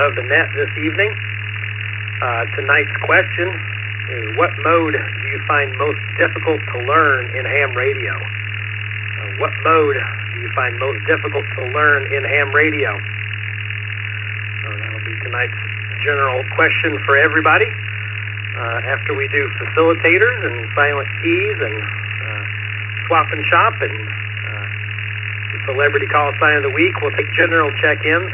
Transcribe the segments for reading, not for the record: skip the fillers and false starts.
of the net this evening. Tonight's question is, what mode do you find most difficult to learn in ham radio? What mode do you find most difficult to learn in ham radio? That'll be tonight's general question for everybody. After we do facilitators and silent keys and swap and shop and the celebrity call sign of the week, we'll take general check-ins.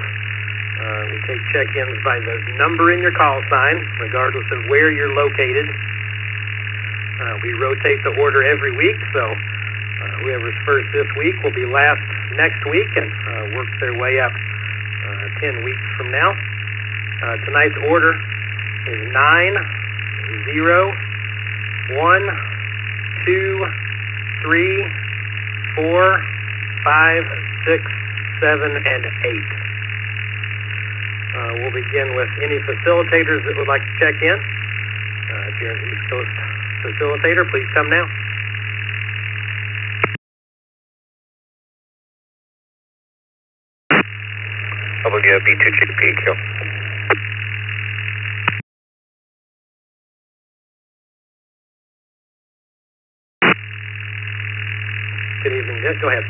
We take check-ins by the number in your call sign, regardless of where you're located. We rotate the order every week, so whoever's first this week will be last next week and work their way up 10 weeks from now. Tonight's order is 9, 0, 1, 2, 3, 4, 5, 6, 7, and 8. We'll begin with any facilitators that would like to check in. If you're an East Coast facilitator, please come now. WB2GPQ. Good evening, Dick. Go ahead.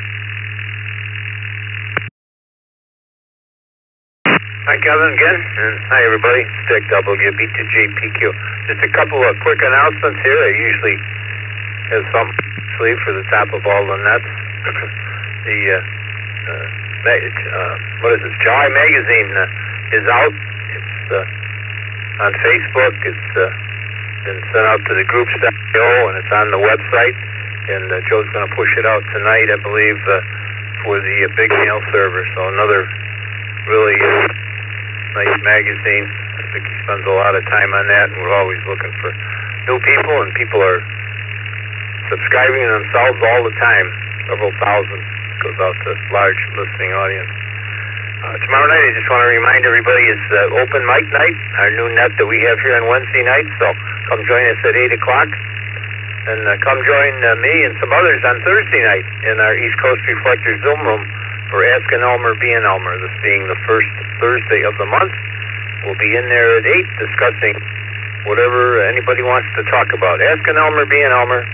Hi, Kevin, again. And hi, everybody. Stick WB2GPQ. Just a couple of quick announcements here. I usually have some sleeve for the top of all the nets. What is this? July magazine is out. It's on Facebook. It's been sent out to the groups and it's on the website. And Joe's going to push it out tonight, I believe, for the big mail server. So another really nice magazine. I think he spends a lot of time on that, and we're always looking for new people, and people are subscribing themselves all the time. Several thousand. It goes out to a large listening audience. Tomorrow night, I just want to remind everybody, is open mic night, our new net that we have here on Wednesday nights. So come join us at 8 o'clock. And come join me and some others on Thursday night in our East Coast Reflector Zoom room for Ask an Elmer, Be an Elmer. This being the first Thursday of the month. We'll be in there at 8 discussing whatever anybody wants to talk about. Ask an Elmer, Be an Elmer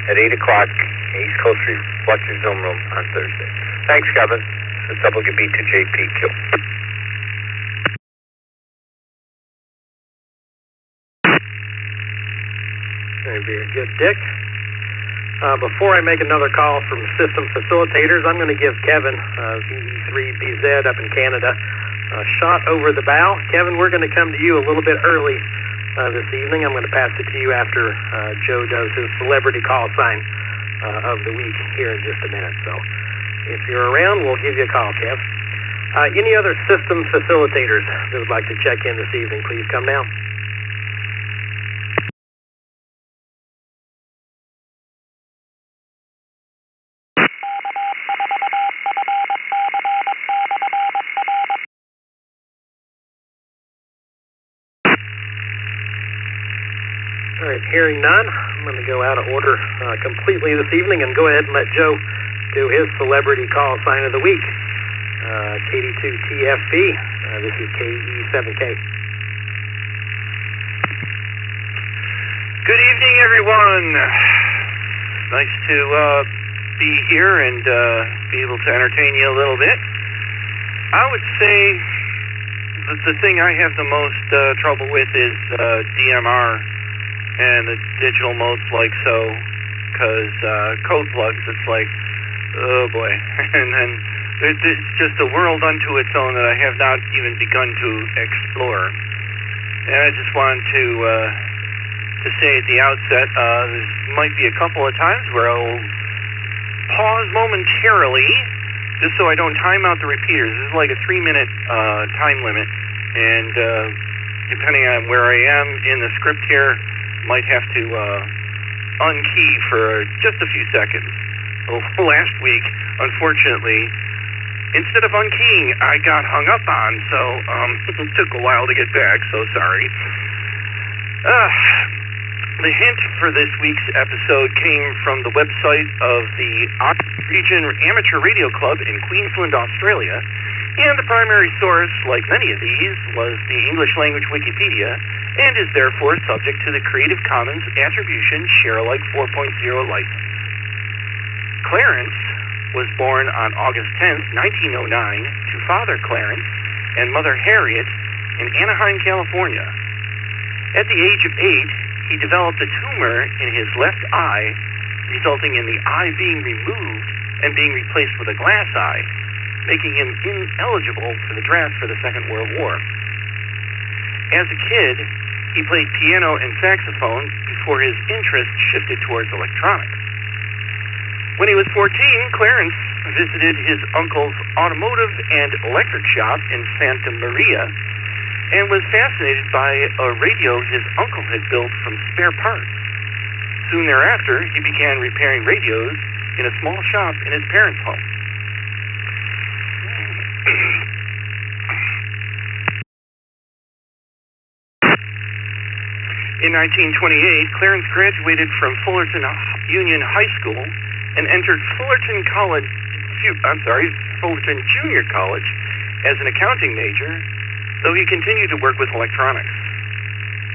at 8 o'clock, East Coast Reflector Zoom room on Thursday. Thanks, Kevin. It's WB2JPQ. Very good, Dick. Before I make another call from system facilitators, I'm going to give Kevin, VE3BZ up in Canada, a shot over the bow. Kevin, we're going to come to you a little bit early this evening. I'm going to pass it to you after Joe does his celebrity call sign of the week here in just a minute. So if you're around, we'll give you a call, Kev. Any other system facilitators that would like to check in this evening, please come now. All right, hearing none, I'm going to go out of order completely this evening and go ahead and let Joe do his celebrity call sign of the week. KD2TFB, this is KE7K. Good evening, everyone. Nice to be here and be able to entertain you a little bit. I would say that the thing I have the most trouble with is DMR. And the digital modes like so, because code plugs, it's like, oh boy. And then it's just a world unto its own that I have not even begun to explore. And I just wanted to say at the outset, there might be a couple of times where I'll pause momentarily, just so I don't time out the repeaters. This is like a 3-minute time limit, and depending on where I am in the script here, might have to unkey for just a few seconds. Well, last week, unfortunately, instead of unkeying, I got hung up on, so it took a while to get back, so sorry. The hint for this week's episode came from the website of the Region Amateur Radio Club in Queensland, Australia, and the primary source, like many of these, was the English language Wikipedia, and is therefore subject to the Creative Commons Attribution Share-alike 4.0 license. Clarence was born on August 10, 1909, to Father Clarence and Mother Harriet in Anaheim, California. At the age of 8, he developed a tumor in his left eye, resulting in the eye being removed and being replaced with a glass eye, making him ineligible for the draft for the Second World War. As a kid, he played piano and saxophone before his interest shifted towards electronics. When he was 14, Clarence visited his uncle's automotive and electric shop in Santa Maria and was fascinated by a radio his uncle had built from spare parts. Soon thereafter, he began repairing radios in a small shop in his parents' home. In 1928, Clarence graduated from Fullerton Union High School and entered Fullerton Junior College as an accounting major, though he continued to work with electronics.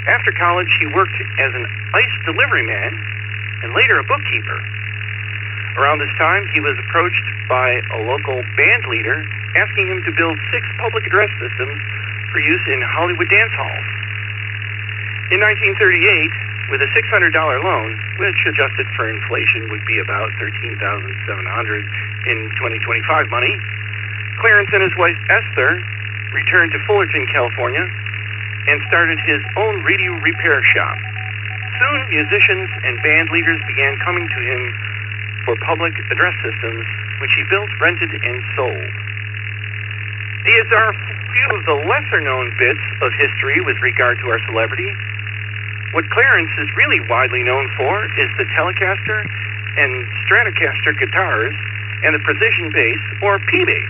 After college, he worked as an ice delivery man and later a bookkeeper. Around this time, he was approached by a local band leader asking him to build 6 public address systems for use in Hollywood dance halls. In 1938, with a $600 loan, which adjusted for inflation would be about $13,700 in 2025 money, Clarence and his wife Esther returned to Fullerton, California, and started his own radio repair shop. Soon, musicians and band leaders began coming to him for public address systems, which he built, rented, and sold. These are a few of the lesser-known bits of history with regard to our celebrity. What Clarence is really widely known for is the Telecaster and Stratocaster guitars and the precision bass, or P-bass.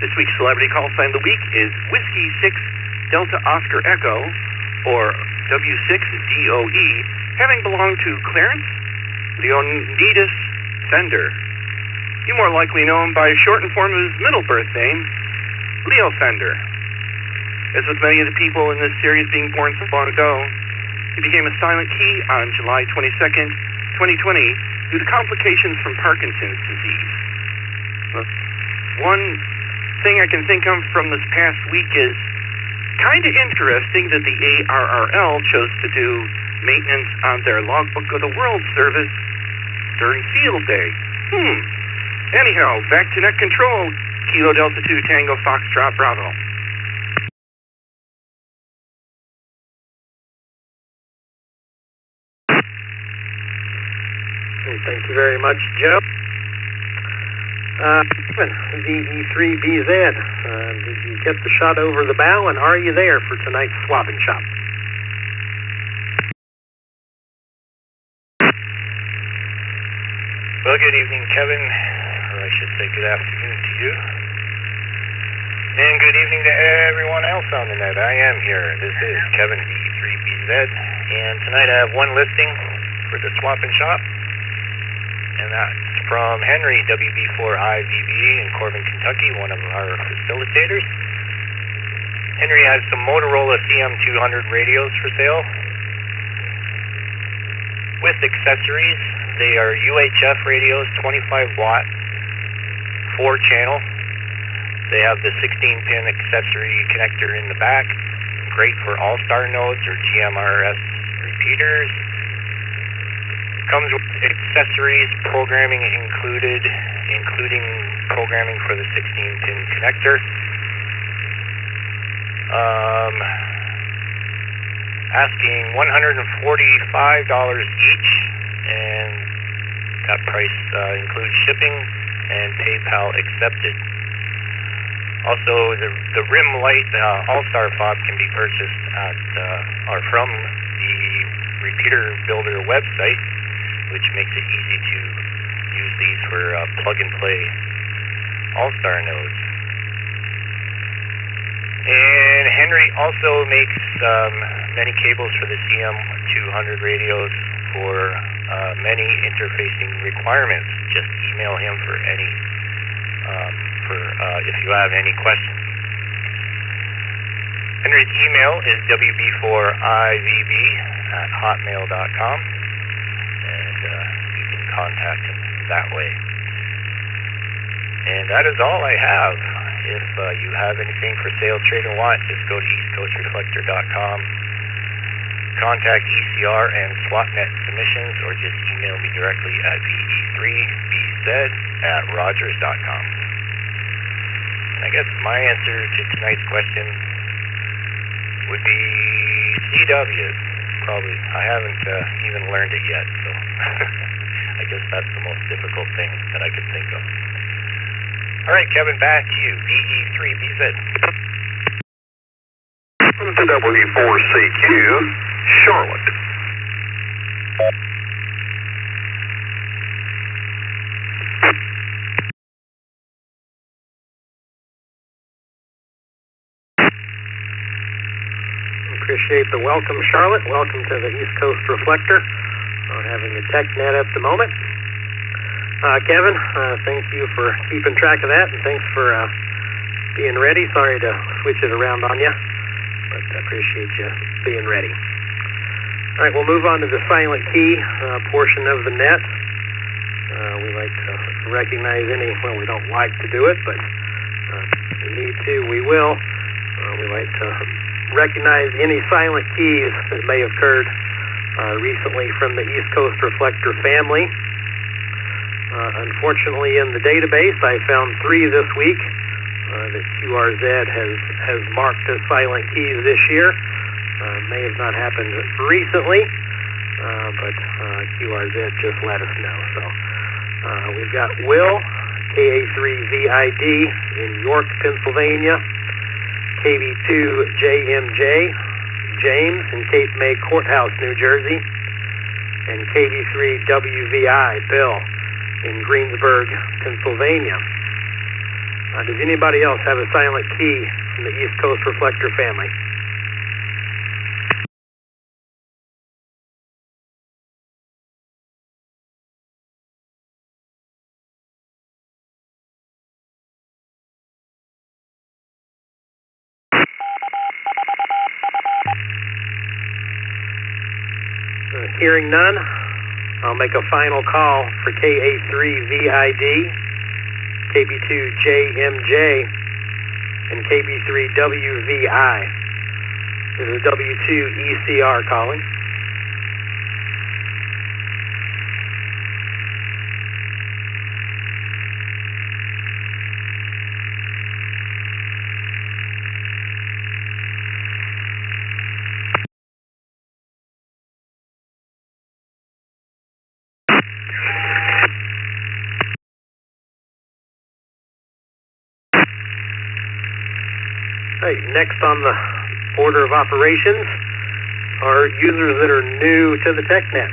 This week's Celebrity Call Sign of the Week is Whiskey 6 Delta Oscar Echo, or W6DOE, having belonged to Clarence Leonidas Fender. You more likely know him by a shortened form of his middle birth name, Leo Fender. As with many of the people in this series being born so long ago, he became a silent key on July 22nd, 2020, due to complications from Parkinson's disease. One thing I can think of from this past week is kind of interesting that the ARRL chose to do maintenance on their Logbook of the World service during Field Day. Anyhow, back to net control. Kilo Delta 2 Tango Foxtrot Bravo. Thank you very much, Joe. VE3BZ, did you get the shot over the bow, and are you there for tonight's swap and shop? Well, good evening, Kevin, or I should say good afternoon to you. And good evening to everyone else on the net. I am here. This is Kevin VE3BZ, and tonight I have one listing for the swap and shop, and that's from Henry WB4IVBE in Corbin, Kentucky, one of our facilitators. Henry has some Motorola CM200 radios for sale with accessories. They are UHF radios, 25 watt, 4 channel. They have the 16-pin accessory connector in the back, great for all-star nodes or GMRS repeaters. Comes with accessories, programming included, including programming for the 16-pin connector. Asking $145 each, and that price includes shipping and PayPal accepted. Also, the rim light all-star fob can be purchased at or from the Repeater Builder website, which makes it easy to use these for plug-and-play all-star nodes. And Henry also makes many cables for the CM200 radios for many interfacing requirements. Just email him for any if you have any questions. Henry's email is wb4ivb@hotmail.com, and you can contact him that way. And that is all I have. If you have anything for sale, trade, and want, just go to eastcoastreflector.com, contact ECR and SWATnet submissions, or just email me directly at ve3bz@rogers.com. And I guess my answer to tonight's question would be CW. Probably. I haven't even learned it yet, so I guess that's the most difficult thing that I could think of. All right, Kevin, back to you. VE3BZ. To W4CQ, Charlotte. Appreciate the welcome, Charlotte. Welcome to the East Coast Reflector. Having a TechNet at the moment. Kevin, thank you for keeping track of that, and thanks for being ready. Sorry to switch it around on you, but I appreciate you being ready. All right, we'll move on to the silent key portion of the net. We like to recognize we don't like to do it, but if we need to, we will. We like to recognize any silent keys that may have occurred recently from the East Coast Reflector family. Unfortunately, in the database, I found 3 this week that QRZ has marked as silent keys this year. May have not happened recently, but QRZ just let us know. So we've got Will, KA3VID in York, Pennsylvania, KB2JMJ, James in Cape May Courthouse, New Jersey, and KB3WVI, Bill, in Greensburg, Pennsylvania. Does anybody else have a silent key from the East Coast Reflector family? Hearing none, I'll make a final call for KA3VID, KB2JMJ, and KB3WVI. This is W2ECR calling. Right, next on the order of operations are users that are new to the TechNet.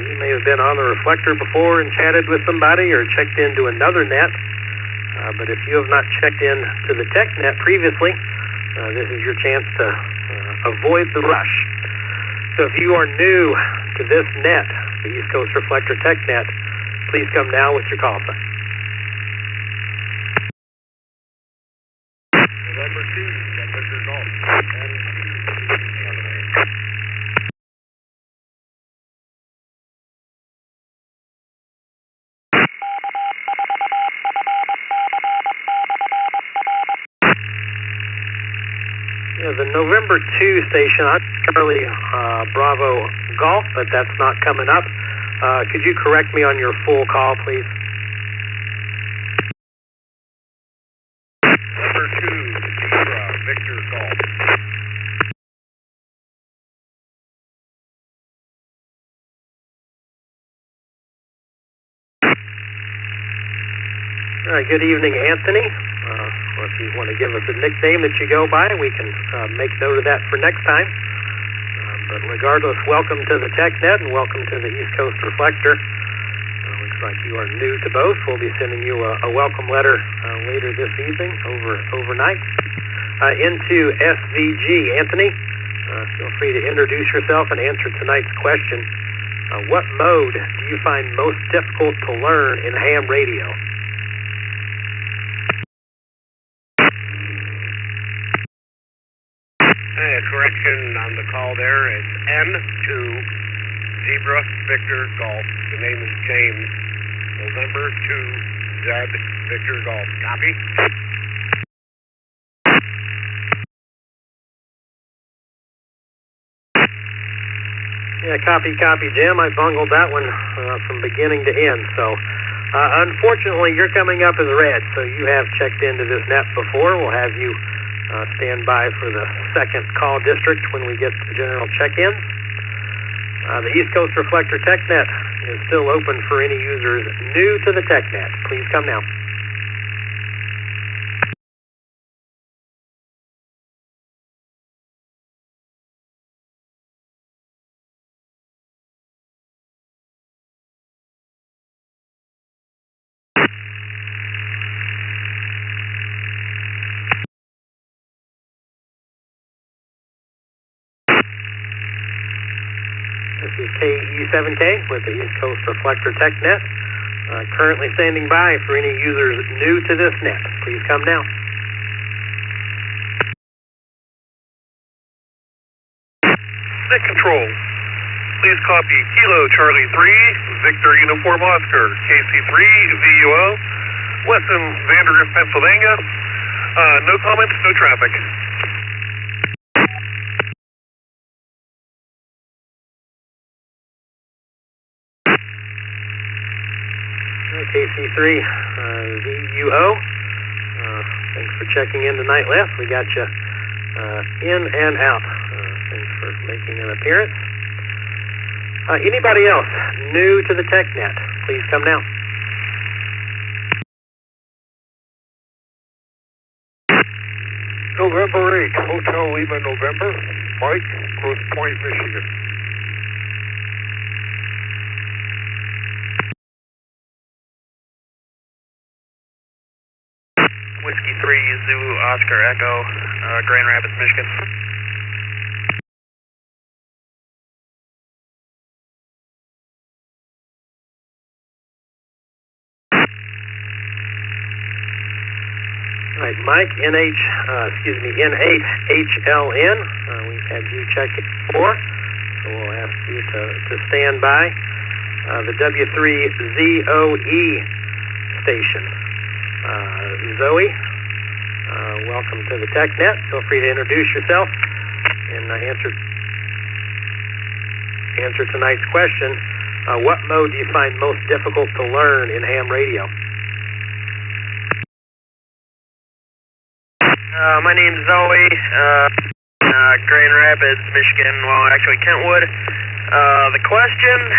You may have been on the Reflector before and chatted with somebody or checked into another net, but if you have not checked in to the TechNet previously, this is your chance to avoid the rush. So if you are new to this net, the East Coast Reflector TechNet, please come now with your call sign. November 2, November Golf. Yeah, the November 2 station, I'm Charlie Bravo Golf, but that's not coming up. Could you correct me on your full call, please? Number 2, Victor Golf. All right, good evening, Anthony. Or if you want to give us a nickname that you go by, we can make note of that for next time. But regardless, welcome to the TechNet and welcome to the East Coast Reflector. Looks like you are new to both. We'll be sending you a welcome letter later this evening, overnight. into SVG. Anthony, feel free to introduce yourself and answer tonight's question. What mode do you find most difficult to learn in ham radio? Correction on the call there. It's N2 Zebra Victor Golf. The name is James. November 2 Z Victor Golf. Copy? Yeah, copy, Jim. I bungled that one from beginning to end. So, unfortunately, you're coming up as red, so you have checked into this net before. We'll have you stand by for the second call district when we get to general check-ins. The East Coast Reflector TechNet is still open for any users new to the TechNet. Please come now. This is KE7K with the East Coast Reflector TechNet. Currently standing by for any users new to this net. Please come now. Net control. Please copy Kilo Charlie 3, Victor Uniform Oscar, KC3, VUO, Weston Vandergrift, Pennsylvania. No comments, no traffic. KC3, VUO. Thanks for checking in tonight, Les. We got you in and out. Thanks for making an appearance. Anybody else new to the TechNet? Please come now. November 8, Hotel Lima, November. Mike, Grosse Pointe, Michigan. Whiskey 3, Zulu, Oscar, Echo, Grand Rapids, Michigan. All right, Mike, N8HLN. We've had you check it before, so we'll ask you to stand by. The W3ZOE station. Zoe, welcome to the TechNet. Feel free to introduce yourself and answer tonight's question. What mode do you find most difficult to learn in ham radio? My name's Zoe, Grand Rapids, Michigan, well, actually Kentwood. The question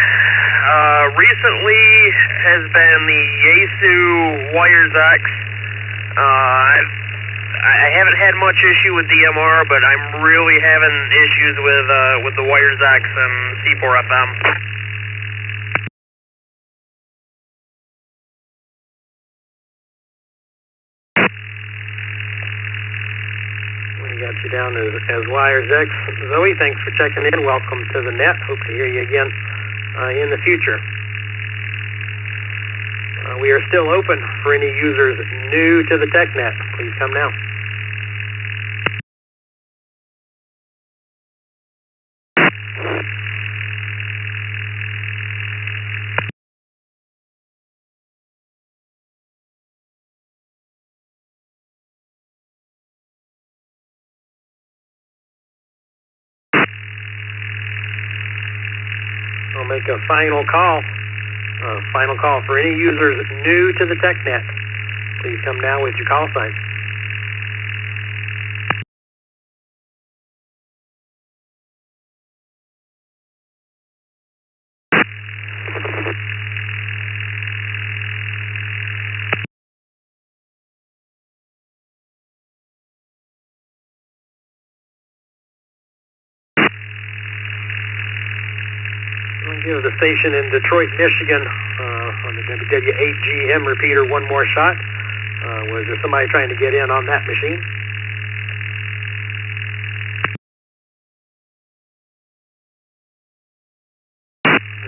recently has been the Yaesu Wires X. I haven't had much issue with DMR, but I'm really having issues with the Wires X and C4FM. We got you down as Wires X. Zoe, thanks for checking in. Welcome to the net. Hope to hear you again in the future. We are still open for any users new to the TechNet. Please come now. I'll make a final call. Final call for any users new to the TechNet. Please come now with your call sign. I'll give the station in Detroit, Michigan on the WW8GM repeater one more shot. Was there somebody trying to get in on that machine?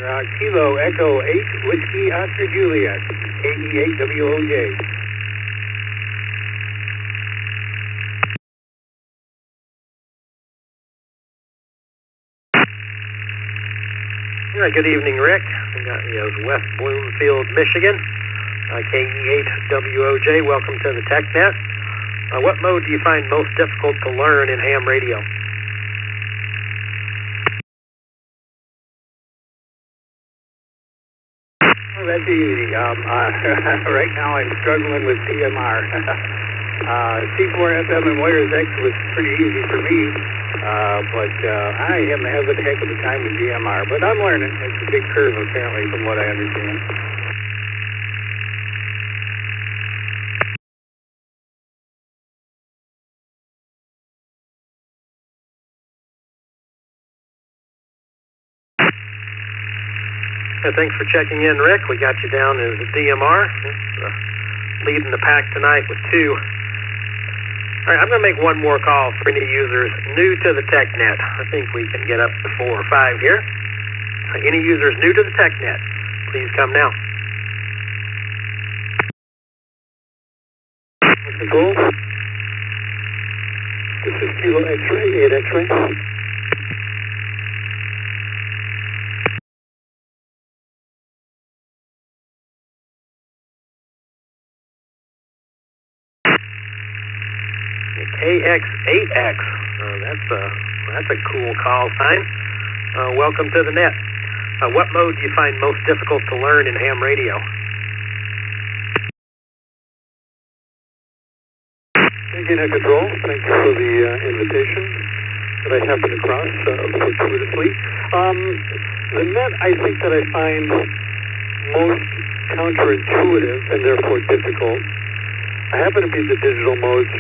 Kilo Echo 8, Whiskey Oscar Juliet, KE8WOJ. Good evening, Rick. We got you as West Bloomfield, Michigan. KE8WOJ, welcome to the TechNet. What mode do you find most difficult to learn in ham radio? Well, that's easy. Right now I'm struggling with DMR. C4 FM and Wires X was pretty easy for me, but I am having a heck of a time with DMR. But I'm learning. It's a big curve, apparently, from what I understand. Thanks for checking in, Rick. We got you down as a DMR. Leading the pack tonight with 2. All right, I'm going to make one more call for any users new to the TechNet. I think we can get up to 4 or 5 here. Any users new to the TechNet, please come now. Control. This is Kilo X-ray, 8 X-ray. KX8X. That's a cool call sign. Welcome to the net. What mode do you find most difficult to learn in ham radio? Again, Control, thank you for the invitation that I happened across fortuitously. The net, I think that I find most counterintuitive and therefore difficult. I happen to be in the digital modes.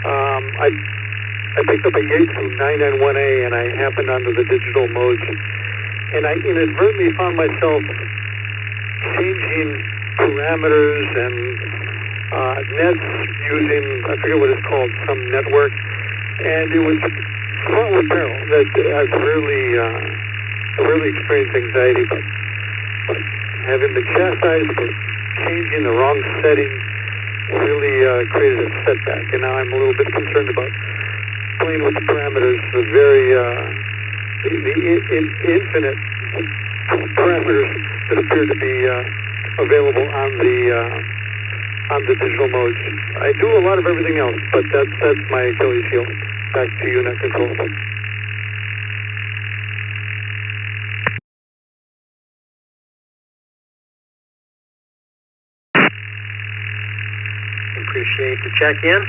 I picked up a Yaesu 991A and I happened onto the digital modes, and I inadvertently found myself changing parameters and nets using, I forget what it's called, some network, and it was front with barrel that I've really experienced anxiety about. But having been chastised for changing the wrong setting really created a setback, and now I'm a little bit concerned about playing with the parameters, the infinite parameters that appear to be available on the digital modes. I do a lot of everything else, but that's my Achilles heel. Back to you, Net Control. Appreciate the check-in.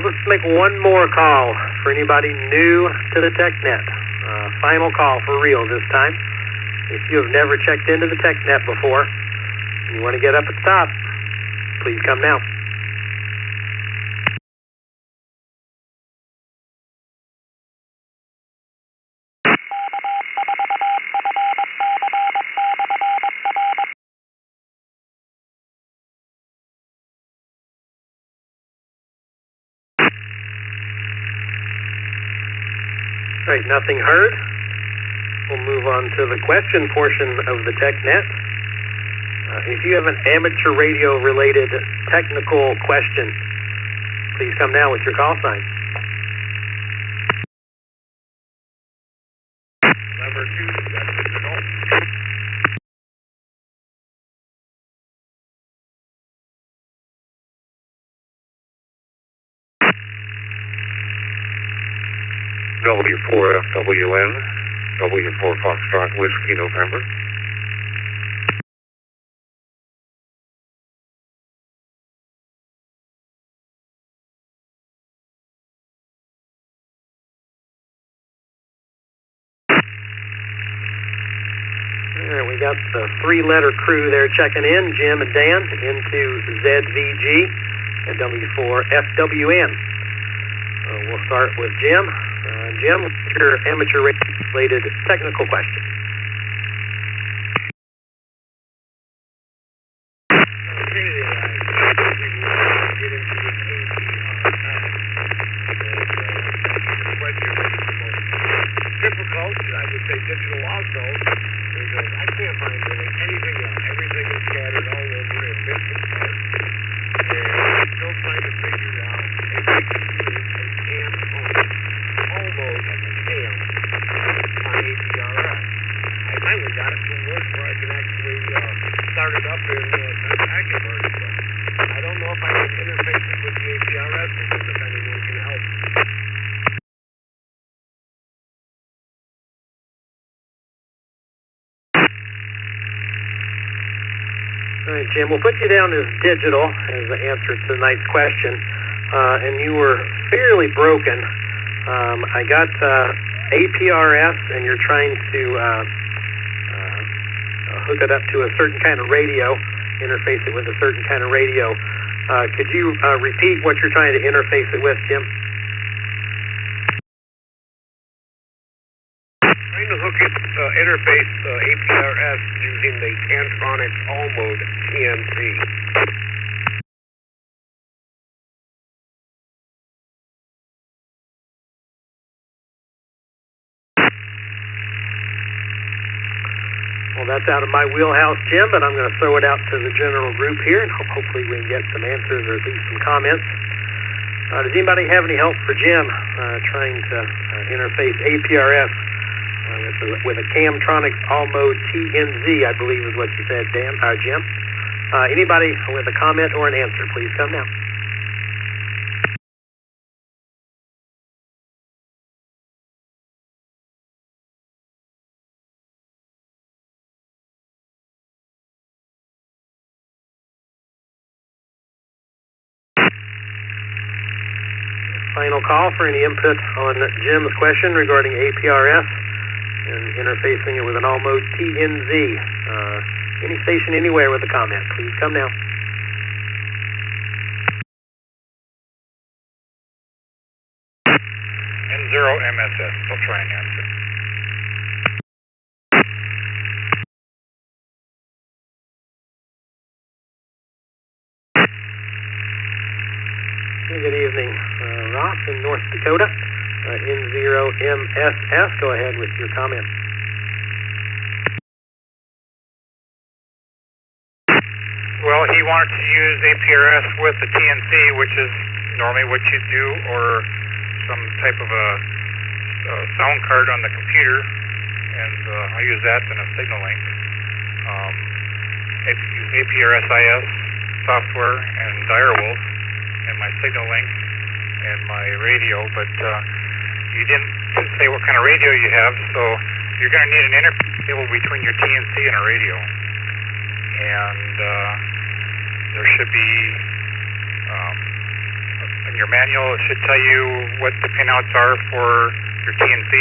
Let's make one more call for anybody new to the TechNet. Final call for real this time. If you have never checked into the TechNet before and you want to get up at the top, please come now. All right, nothing heard. We'll move on to the question portion of the TechNet. If you have an amateur radio related technical question, please come now with your call sign. Number 2, that's the result. W4FWN, W4 Foxtrot Whiskey November. There, we got the 3-letter crew there checking in, Jim and Dan, into ZVG and W4FWN. We'll start with Jim. Jim, your amateur related technical question. Difficult. else, I would say digital also, because I can't find really anything else. Everything is scattered all over in bits and parts. And I'm still trying to figure out if I can use a cam phone, almost like a cam, on APRS. I finally got it to work where I can actually start it up and contact it first. But I don't know if I can interface it with the APRS system, if anyone can help. All right, Jim, we'll put you down as digital as the answer to tonight's question, and you were fairly broken. I got APRS, and you're trying to hook it up to a certain kind of radio, interface it with a certain kind of radio. Could you repeat what you're trying to interface it with, Jim? Trying to hook it, interface APRS using the Cantronics All-Mode TNC. Well, that's out of my wheelhouse, Jim, but I'm going to throw it out to the general group here, and hopefully we can get some answers or at least some comments. Does anybody have any help for Jim trying to interface APRS with a Camtronics All-Mode TNZ, I believe is what you said, Jim? Anybody with a comment or an answer, please come now. Final call for any input on Jim's question regarding APRS and interfacing it with an All-Mode TNZ. Any station anywhere with a comment, please come now. N0MSS, I'll try and answer. Good evening, Ross in North Dakota, N0MSS. Go ahead with your comment. Well, he wanted to use APRS with the TNC, which is normally what you do, or some type of a sound card on the computer, and I use that in a signal link. I use APRS-IS software and Direwolf and my signal link and my radio, but you didn't say what kind of radio you have, so you're going to need an interface cable between your TNC and a radio. And there should be, in your manual, it should tell you what the pinouts are for your TNC,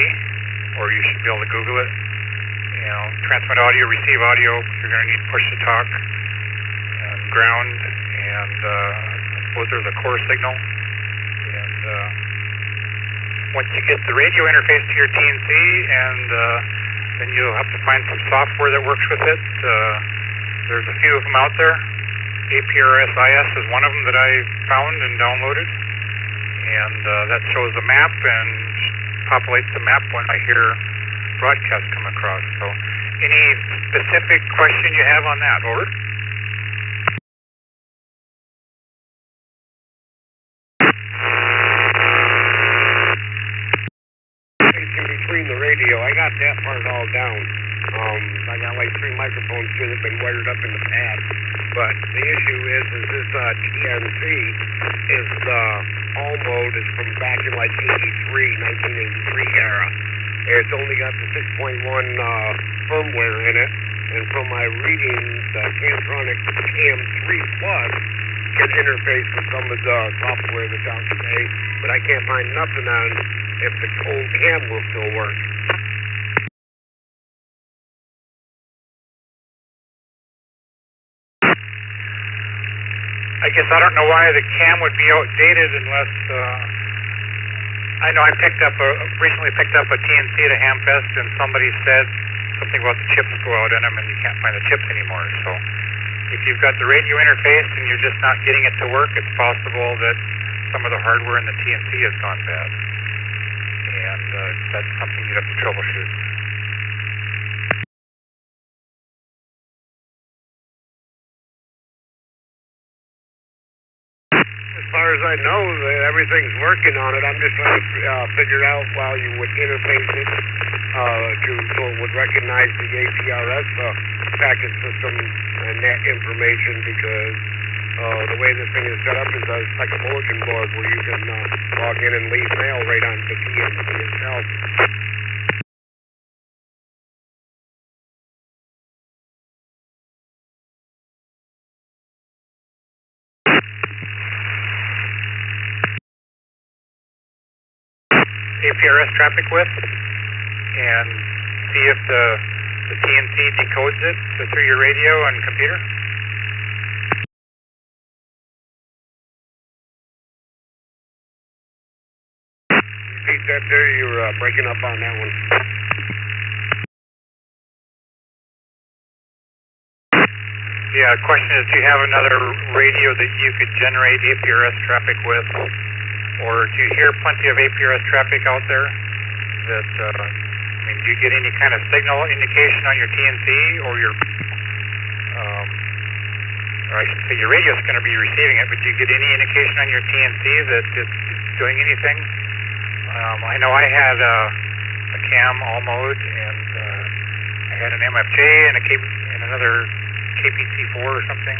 or you should be able to Google it. You know, transmit audio, receive audio, you're going to need push-to-talk and ground, and I suppose there's a core signal. And once you get the radio interface to your TNC, and then you'll have to find some software that works with it. There's a few of them out there. APRS-IS is one of them that I found and downloaded, and that shows the map and populates the map when I hear broadcasts come across. So any specific question you have on that, over? Between the radio, I got that part all down. I got like 3 microphones here that have been wired up in the past. But the issue is this TNC is All-Mode is from back in like 1983 era. It's only got the 6.1 firmware in it. And from my reading, the Cantronics CAM3 Plus can interface with some of the software that's out today. But I can't find nothing on if the old cam will still work. I guess I don't know why the cam would be outdated unless, I know I recently picked up a TNC at a Hamfest, and somebody said something about the chips go out in them and you can't find the chips anymore. So if you've got the radio interface and you're just not getting it to work, it's possible that some of the hardware in the TNC has gone bad. and that's something you'd have to troubleshoot. As far as I know, everything's working on it. I'm just trying to figure out how you would interface it so it would recognize the APRS packet system and that information, because the way this thing is set up is like a bulletin board where you can log in and leave mail right on the TNC itself. APRS traffic width and see if the TNC decodes it through your radio and computer. Repeat that there, you're breaking up on that one. Yeah, the question is, do you have another radio that you could generate APRS traffic with? Or do you hear plenty of APRS traffic out there? That, do you get any kind of signal indication on your TNC or your, or I should say your radio is going to be receiving it, but do you get any indication on your TNC that it's doing anything? I know I had a CAM all mode, and I had an MFJ and another KPC4 or something.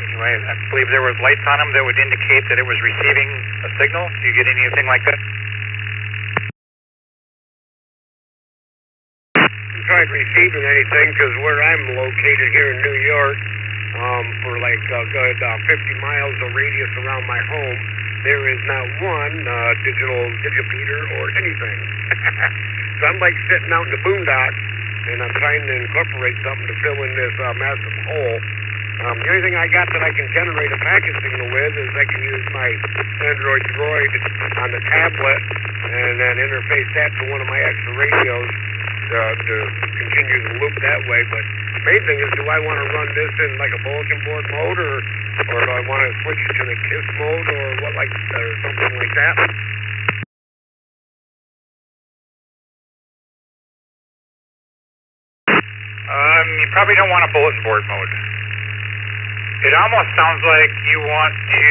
Anyway, I believe there was lights on them that would indicate that it was receiving a signal. Do you get anything like that? I tried receiving anything because where I'm located here in New York, for like a good 50 miles of radius around my home, there is not one digital digipeater or anything. So I'm like sitting out in the boondocks, and I'm trying to incorporate something to fill in this massive hole. The only thing I got that I can generate a packet signal with is I can use my Android Droid on the tablet and then interface that to one of my extra radios to continue the loop that way. But the main thing is, do I want to run this in like a bulletin board mode, or do I want to switch it to the KISS mode, or something like that? You probably don't want a bulletin board mode. It almost sounds like you want to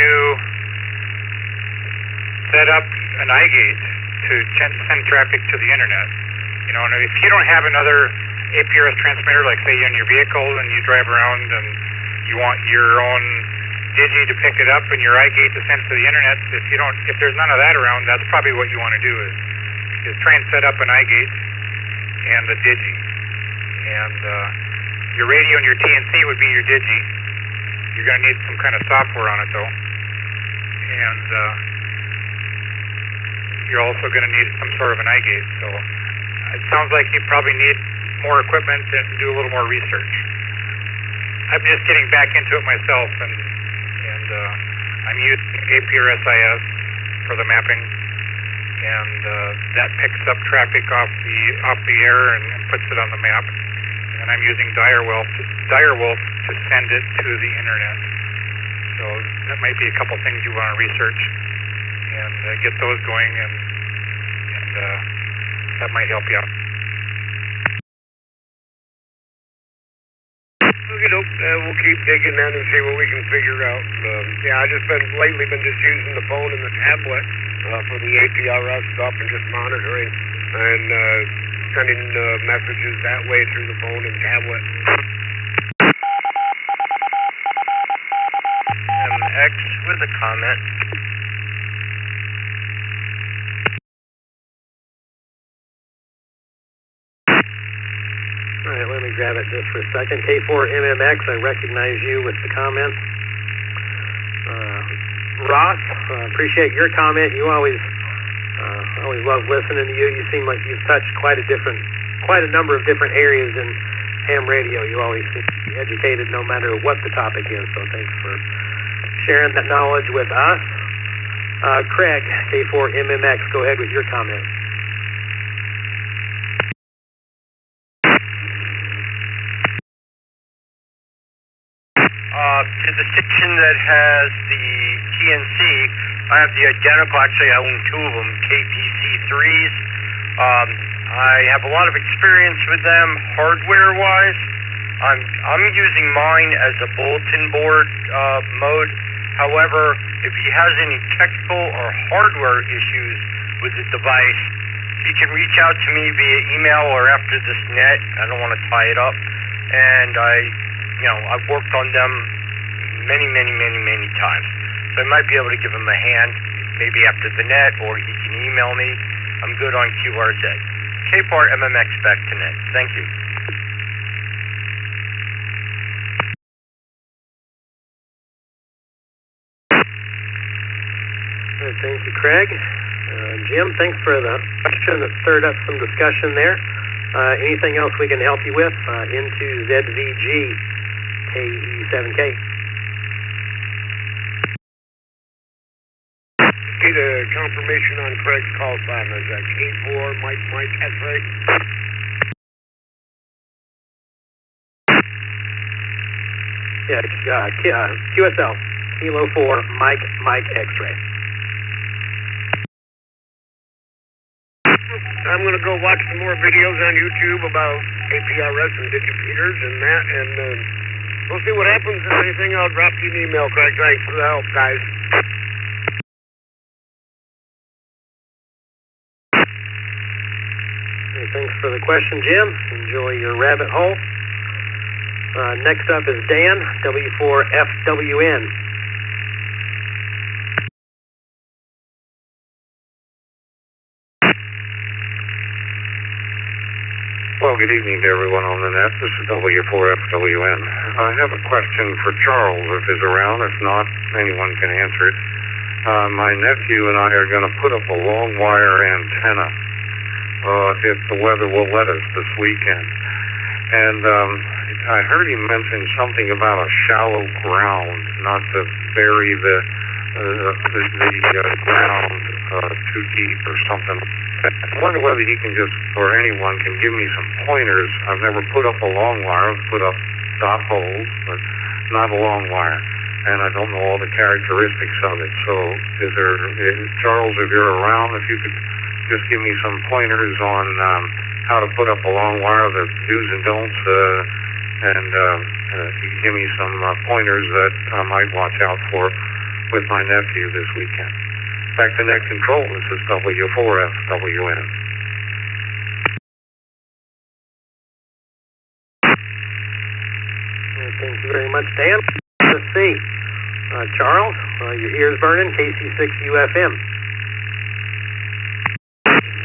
set up an iGate to send traffic to the internet. You know, and if you don't have another APRS transmitter, like say you're in your vehicle and you drive around and you want your own digi to pick it up and your iGate to send to the internet, if there's none of that around, that's probably what you want to do is try and set up an iGate and the digi. And your radio and your TNC would be your digi. You're going to need some kind of software on it, though. And you're also going to need some sort of an iGate. So it sounds like you probably need more equipment and do a little more research. I'm just getting back into it myself, and I'm using APRSIS for the mapping, and that picks up traffic off the air and puts it on the map. And I'm using Direwolf to send it to the internet. So that might be a couple things you want to research and get those going, and that might help you out. We'll keep digging in and see what we can figure out. Yeah, I just lately been just using the phone and the tablet for the APRS stuff and just monitoring and sending messages that way through the phone and tablet. MX with a comment. All right, let me grab it just for a second. K4MMX, I recognize you with the comment. Ross, appreciate your comment. You always love listening to you. You seem like you've touched quite a number of different areas in ham radio. You always seem to be educated no matter what the topic is, so thanks for sharing that knowledge with us. Craig, K4MMX, go ahead with your comment. To the station that has the TNC, I have the identical, actually I own two of them, KPC3s. I have a lot of experience with them hardware-wise. I'm using mine as a bulletin board mode. However, if he has any technical or hardware issues with the device, he can reach out to me via email or after this net. I don't want to tie it up. And I've worked on them many times. So I might be able to give him a hand, maybe after the net, or he can email me. I'm good on QRZ. K-Part MMX back to net. Thank you. All right, thank you, Craig. Jim, thanks for the question that stirred up some discussion there. Anything else we can help you with into ZVG KE7K? Get a confirmation on Craig's call sign. Is that K4 Mike X-ray? Yeah, QSL, Kilo 4 Mike X-ray. I'm going to go watch some more videos on YouTube about APRS and digipeters and that, and we'll see what happens. If anything, I'll drop you an email, Craig. Thanks for the help, guys. Hey, thanks for the question, Jim. Enjoy your rabbit hole. Next up is Dan, W4FWN. Well, good evening to everyone on the net. This is W4FWN. I have a question for Charles, if he's around. If not, anyone can answer it. My nephew and I are going to put up a long wire antenna if the weather will let us this weekend. And I heard him mention something about a shallow ground, not to bury the ground too deep or something. I wonder whether he can just, or anyone can give me some pointers. I've never put up a long wire. I've put up dot holes, but not a long wire. And I don't know all the characteristics of it. So Charles, if you're around, if you could just give me some pointers on how to put up a long wire, the do's and don'ts, and give me some pointers that I might watch out for with my nephew this weekend. Back to net control. This is W4FWN. Thank you very much, Dan. Let's see. Charles, your ears burning, KC6UFM.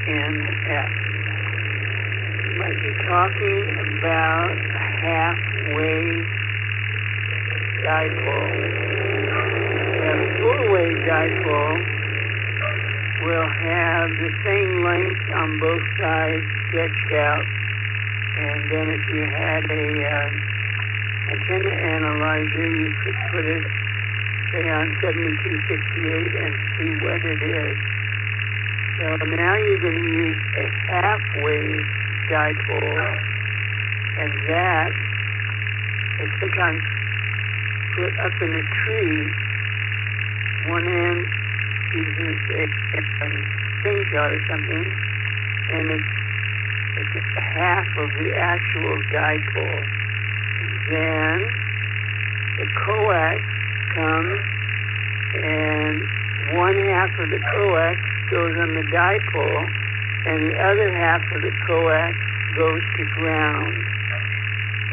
NF. You might be talking about half-wave dipole. A full-wave dipole will have the same length on both sides sketched out, and then if you had a antenna analyzer, you could put it, say, on 7268 and see what it is. So now you're going to use a half-wave dipole, and that is sometimes put up in a tree. One end uses a slingshot or something, and it's half of the actual dipole. Then the coax comes, and one half of the coax goes on the dipole, and the other half of the coax goes to ground.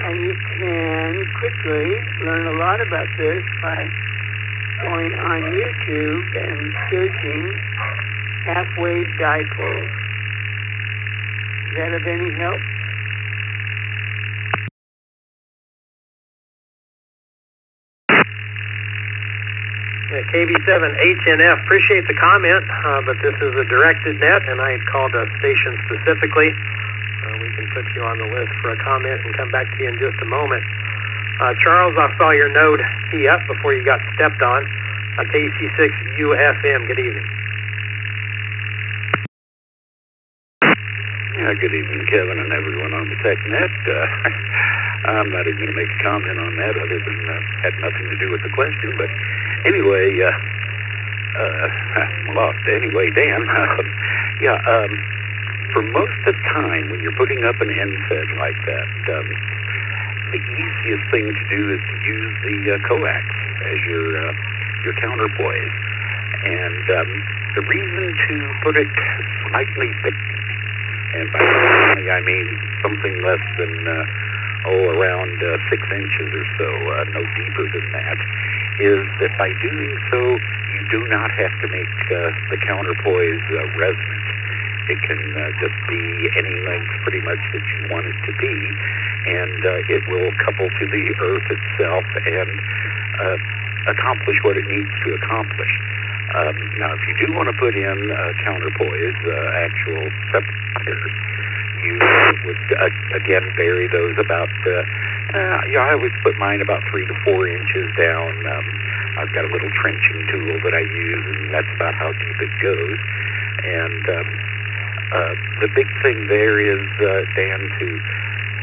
And you can quickly learn a lot about this by going on YouTube and searching half-wave dipoles. Is that of any help? Yeah, KB7HNF, appreciate the comment, but this is a directed net, and I had called a station specifically. We can put you on the list for a comment and come back to you in just a moment. Charles, I saw your node key up before you got stepped on. KC6UFM, good evening. Yeah, good evening, Kevin, and everyone on the TechNet. I'm not even going to make a comment on that other than had nothing to do with the question. But anyway, lost. Anyway, Dan, for most of the time when you're putting up an NSAID like that, the easiest thing to do is to use the coax as your counterpoise. And the reason to put it slightly big, and by slightly I mean something less than around 6 inches or so, no deeper than that, is that by doing so, you do not have to make the counterpoise resonant. It can just be any length pretty much that you want it to be, and it will couple to the earth itself and accomplish what it needs to accomplish. Now, if you do want to put in counterpoise, actual separations, you would, again, vary those about, I always put mine about 3 to 4 inches down. I've got a little trenching tool that I use, and that's about how deep it goes. And the big thing there is, Dan, to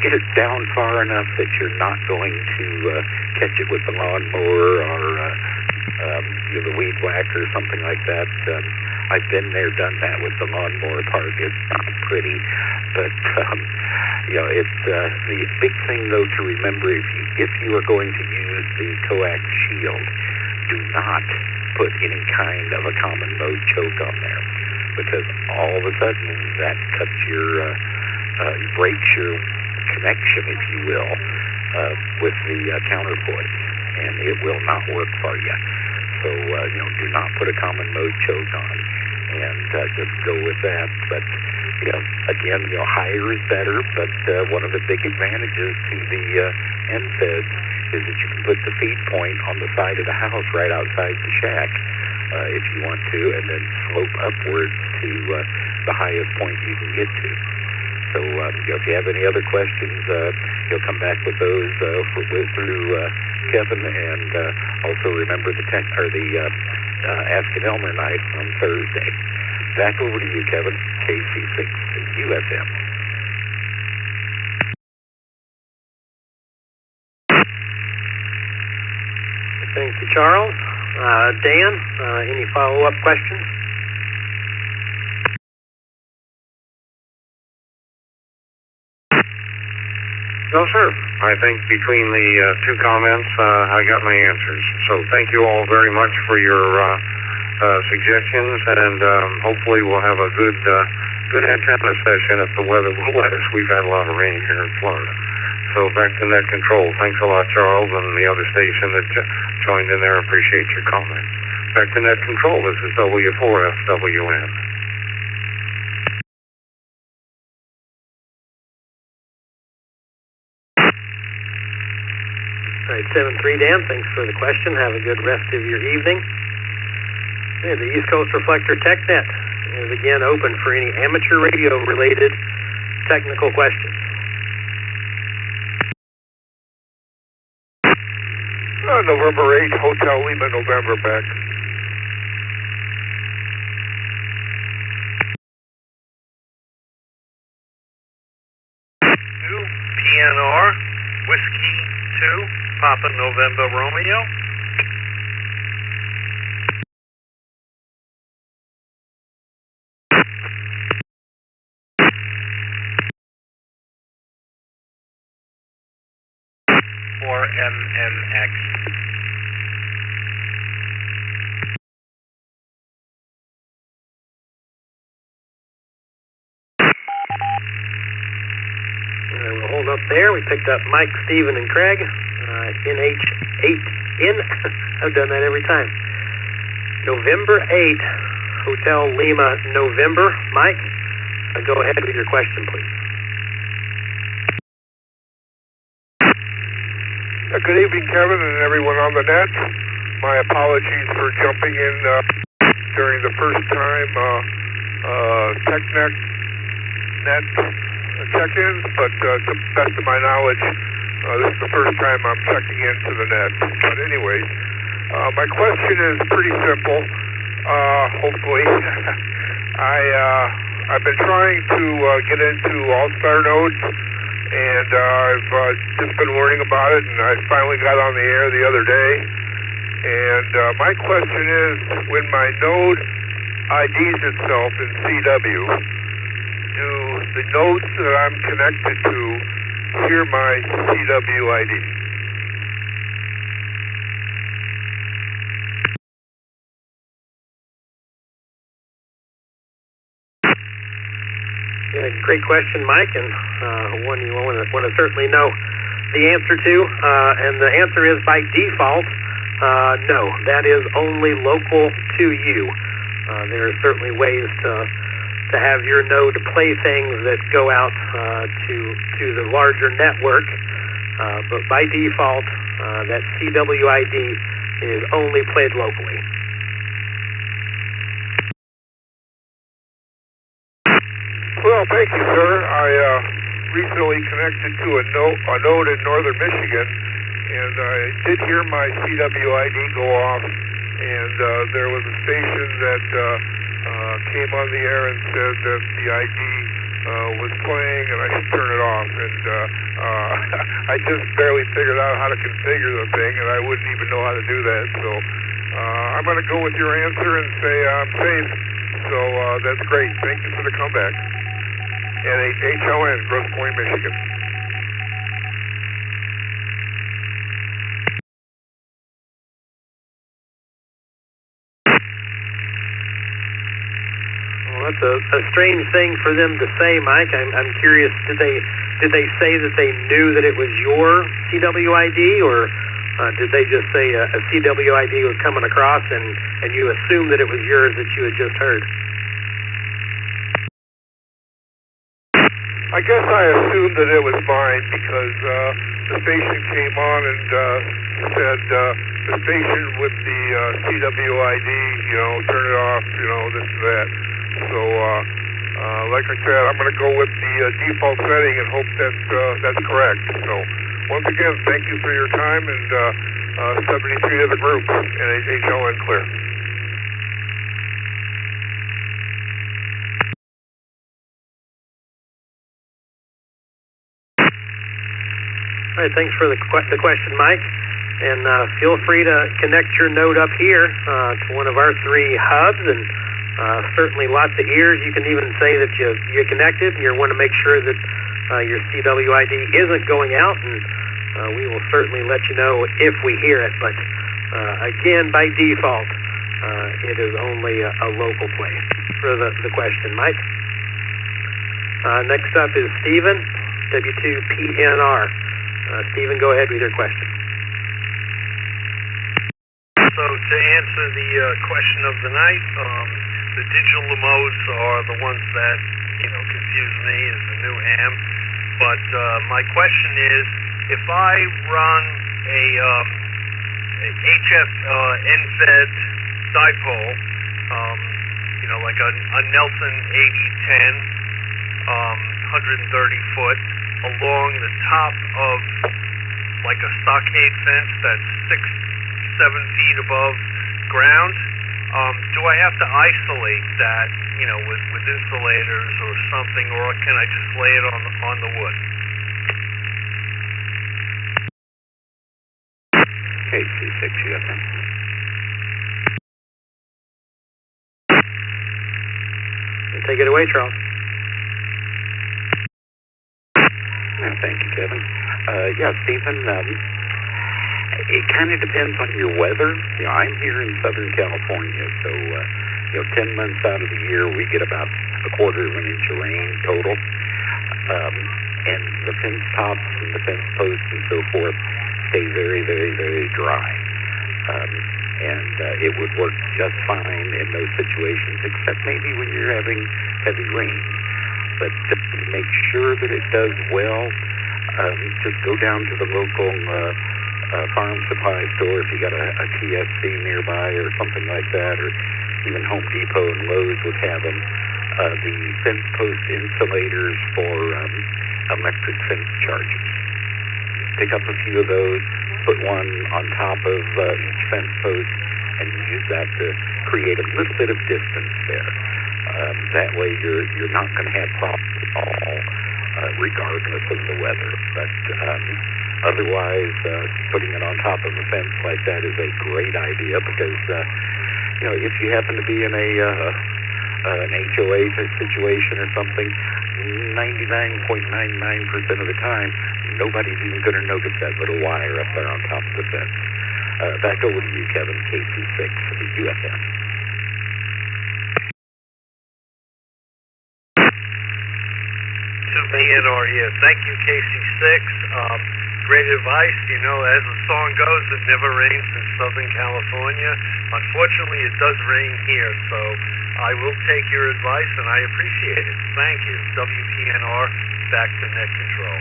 get it down far enough that you're not going to catch it with the lawnmower or the weed whacker or something like that. I've been there, done that with the lawnmower part. It's not pretty, but it's the big thing though to remember. If you are going to use the coax shield, do not put any kind of a common mode choke on there, because all of a sudden that cuts breaks your connection, if you will, with the counterpoise, and it will not work for you. So, do not put a common mode choke on, and just go with that. But, again, higher is better, but one of the big advantages to the NSAIDs is that you can put the feed point on the side of the house right outside the shack, if you want to, and then slope upwards to the highest point you can get to. So, if you have any other questions, you'll come back with those through Kevin, and also remember the Ask an Elmer night on Thursday. Back over to you, Kevin, KC6 UFM. Thank you, Charles. Dan, any follow-up questions? No, sir. I think between the two comments, I got my answers. So thank you all very much for your suggestions, and hopefully we'll have a good antenna session if the weather will let us. We've had a lot of rain here in Florida. So back to net control. Thanks a lot, Charles, and the other station that joined in there. Appreciate your comments. Back to net control. This is W4FWN. All right, 7-3, Dan, thanks for the question. Have a good rest of your evening. Yeah, the East Coast Reflector TechNet is again open for any amateur radio-related technical questions. November 8th, Hotel Lima, November, back. PNR, Whiskey 2, Papa November Romeo. For MMX. We'll hold up there. We picked up Mike, Stephen, and Craig. NH8N. I've done that every time. November 8th, Hotel Lima, November. Mike, go ahead with your question, please. Good evening, Kevin, and everyone on the net. My apologies for jumping in during the first time TechNet net check-ins, but to the best of my knowledge, this is the first time I'm checking into the net. But anyways, my question is pretty simple, hopefully. I've been trying to get into All-Star nodes, and I've just been learning about it, and I finally got on the air the other day, And my question is, when my node IDs itself in CW, do the nodes that I'm connected to hear my CW ID? Yeah, great question, Mike, and one you want to certainly know the answer to. And the answer is by default, no. That is only local to you. There are certainly ways to have your node play things that go out to the larger network, but by default, that CWID is only played locally. Well, thank you, sir. I recently connected to a node in northern Michigan, and I did hear my CWID go off, and there was a station that came on the air and said that the ID was playing and I should turn it off. And I just barely figured out how to configure the thing, and I wouldn't even know how to do that. So I'm going to go with your answer and say I'm safe. So that's great. Thank you for the comeback. And HLN, Grosse Pointe, Michigan. Well, that's a strange thing for them to say, Mike. I'm curious. Did they say that they knew that it was your CWID, or did they just say a CWID was coming across and you assumed that it was yours that you had just heard? I guess I assumed that it was mine because the station came on and said the station with the CWID, turn it off, this and that. So, like I said, I'm going to go with the default setting and hope that's correct. So, once again, thank you for your time, and 73 to the group, and HLN clear. All right, thanks for the question, Mike. And feel free to connect your node up here to one of our 3 hubs, and certainly lots of ears. You can even say that you connected, and you want to make sure that your CWID isn't going out, and we will certainly let you know if we hear it. But again, by default, it is only a local play for the question, Mike. Next up is Stephen, W2PNR. Stephen, go ahead with your question. So to answer the question of the night, the digital modes are the ones that, confuse me as a new ham. But my question is, if I run a HF NFED dipole, like a Nelson 8010, 130 foot, along the top of like a stockade fence that's 6-7 feet above ground, do I have to isolate that, with insulators or something, or can I just lay it on the wood? KC6 UFM. Take it away, Charles. Thank you, Kevin. Yeah, Stephen, it kind of depends on your weather. I'm here in Southern California, so, 10 months out of the year, we get about 1/4 of an inch of rain total. And the fence tops and the fence posts and so forth stay very, very, very dry. And it would work just fine in those situations, except maybe when you're having heavy rain. But to make sure that it does well, just go down to the local farm supply store if you got a TSC nearby or something like that, or even Home Depot and Lowe's would have them. The fence post insulators for electric fence charges. Pick up a few of those, put one on top of each fence post, and use that to create a little bit of distance there. That way you're not going to have problems at all, regardless of the weather. But Otherwise, putting it on top of a fence like that is a great idea because, if you happen to be in an HOA situation or something, 99.99% of the time, nobody's even going to notice that little wire up there on top of the fence. Back over to you, Kevin, KC6, UFM. PNR here. Thank you, KC6. Great advice. You know, as the song goes, it never rains in Southern California. Unfortunately, it does rain here, so I will take your advice, and I appreciate it. Thank you. WPNR, back to net control.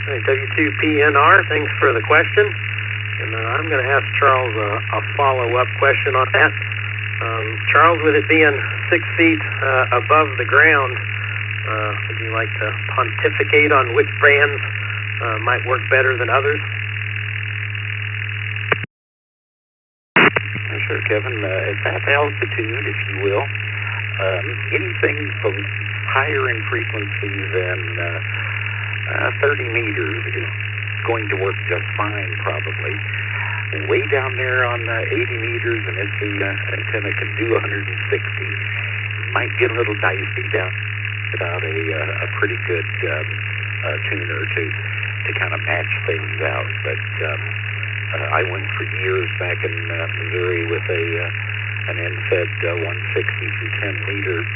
Hey, W2PNR, thanks for the question. And I'm going to ask Charles a follow-up question on that. Charles, with it being 6 feet above the ground, would you like to pontificate on which brands might work better than others? Sure, Kevin. At that altitude, if you will, anything from higher in frequency than 30 meters is going to work just fine, probably. Way down there on 80 meters, and if the antenna can do 160, might get a little dicey down without a pretty good tuner to kind of match things out. But I went for years back in Missouri with an NFED 160 through 10 meters,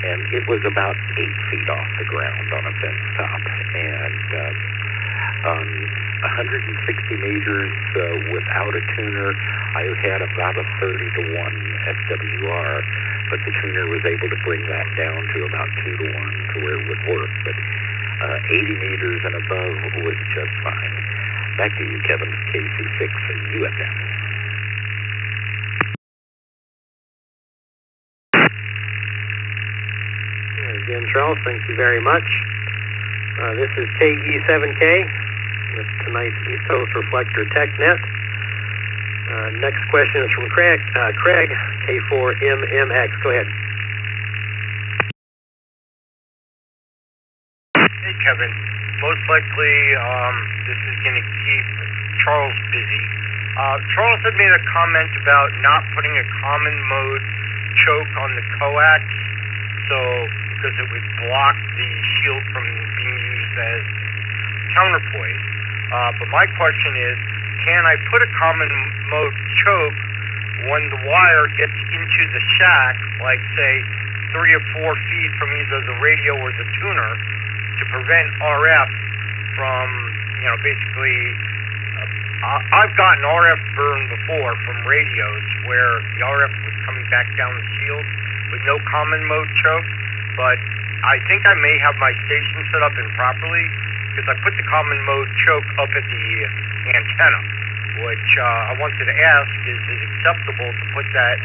and it was about 8 feet off the ground on a fence top. And on 160 meters without a tuner, I had about a 30-to-1 SWR, but the tuner was able to bring that down to about 2-to-1 to where it would work. But 80 meters and above was just fine. Back to you, Kevin, KC6 UFM. Again, Charles, thank you very much. This is KE7K with tonight's East Coast Reflector TechNet. Next question is from Craig, K4MMX. Go ahead. Hey, Kevin. Most likely, this is going to keep Charles busy. Charles had made a comment about not putting a common mode choke on the coax, because it would block the shield from being used as counterpoise. But my question is, can I put a common mode choke when the wire gets into the shack, like say 3 or 4 feet from either the radio or the tuner, to prevent RF from, basically, I've gotten RF burn before from radios where the RF was coming back down the shield with no common mode choke, but I think I may have my station set up improperly because I put the common mode choke up at the antenna, which I wanted to ask, is it acceptable to put that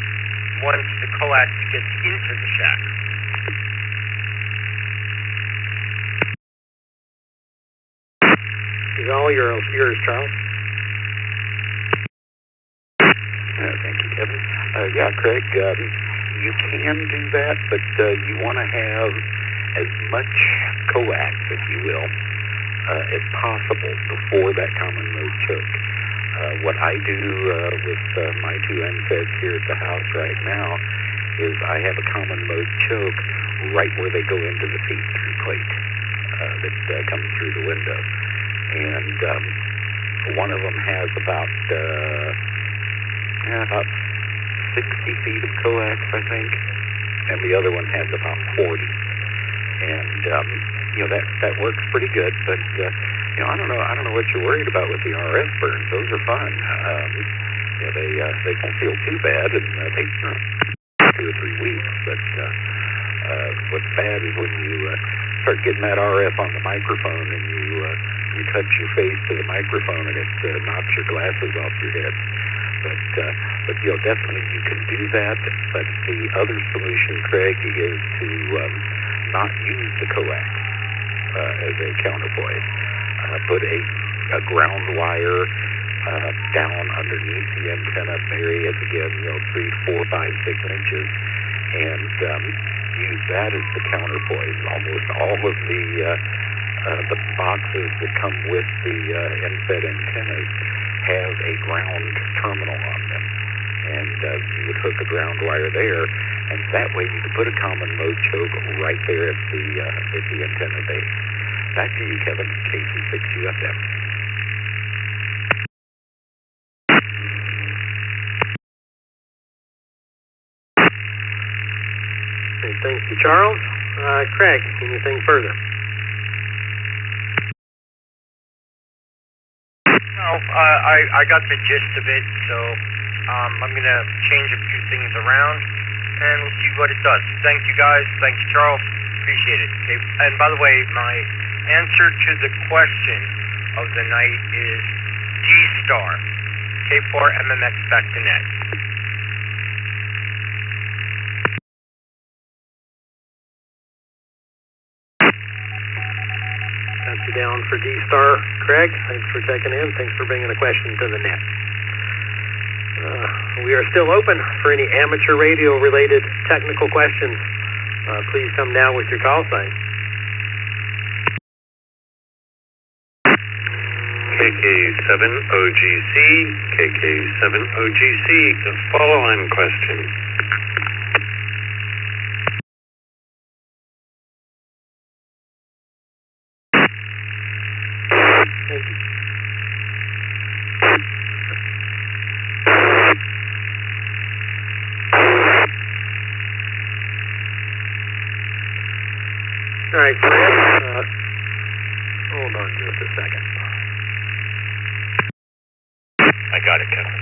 once the coax gets into the shack? Is all yours, Charles? Thank you, Kevin. Yeah, Craig, you can do that, but you want to have as much coax, if you will, as possible before that common mode choke. What I do with my 2 NFEDs here at the house right now is I have a common mode choke right where they go into the feed-through plate that comes through the window. And one of them has about 60 feet of coax, I think, and the other one has about 40. And that works pretty good. But I don't know what you're worried about with the RF burns. Those are fun. They don't feel too bad, and they 2 or 3 weeks. But what's bad is when you start getting that RF on the microphone and you touch your face to the microphone and it knocks your glasses off your head. But definitely you can do that. But the other solution, Craig, is to not use the coax as a counterpoise. Put a ground wire down underneath the antenna, bury it again, 3, 4, 5, 6 inches, and use that as the counterpoise. Almost all of the boxes that come with the end-fed antennas have a ground terminal on them, and you would hook a ground wire there, and that way you could put a common mode choke right there at the antenna base. Back to you, Kevin, KC6UFM. Okay, thank you, Charles. Craig, anything further? No, I got the gist of it, so I'm going to change a few things around, and we'll see what it does. Thank you, guys. Thank you, Charles. Appreciate it. Okay. And by the way, my answer to the question of the night is D-Star, K4MMX back to net. Got you down for D-Star, Craig. Thanks for checking in. Thanks for bringing the question to the net. We are still open for any amateur radio-related technical questions. Please come down with your call sign. KK7OGC, KK7OGC, the follow-on question. All right, Fred, hold on just a second. I got it, Kevin.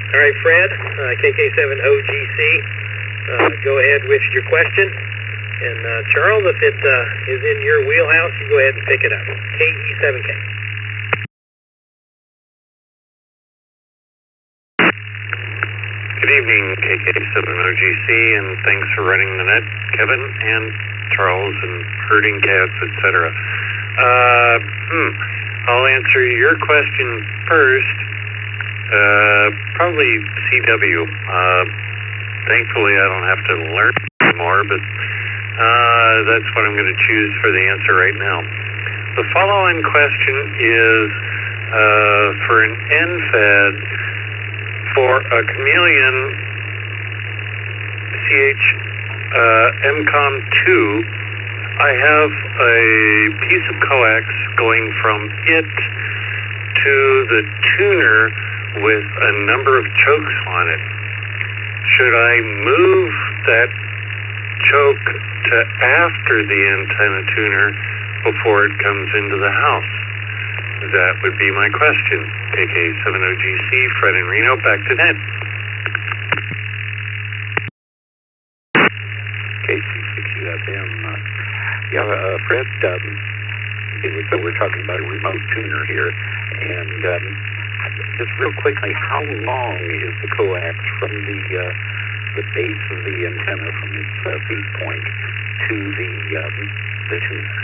All right, Fred, KK7OGC, go ahead with your question. And Charles, if it is in your wheelhouse, you go ahead and pick it up. KE7K. Good evening, KK7OGC, and thanks for running the net, Kevin and Charles, and herding cats, etc. I'll answer your question first. Probably CW. Thankfully, I don't have to learn anymore, but that's what I'm going to choose for the answer right now. The follow-on question is for an end-fed for a Chameleon MCOM2. I have a piece of coax going from it to the tuner with a number of chokes on it. Should I move that choke to after the antenna tuner before it comes into the house? That would be my question. KK7OGC, Fred and Reno, back to net. KC6UFM. Fred, so we're talking about a remote tuner here, and just real quickly, how long is the coax from the base of the antenna, from its feed point, to the tuner?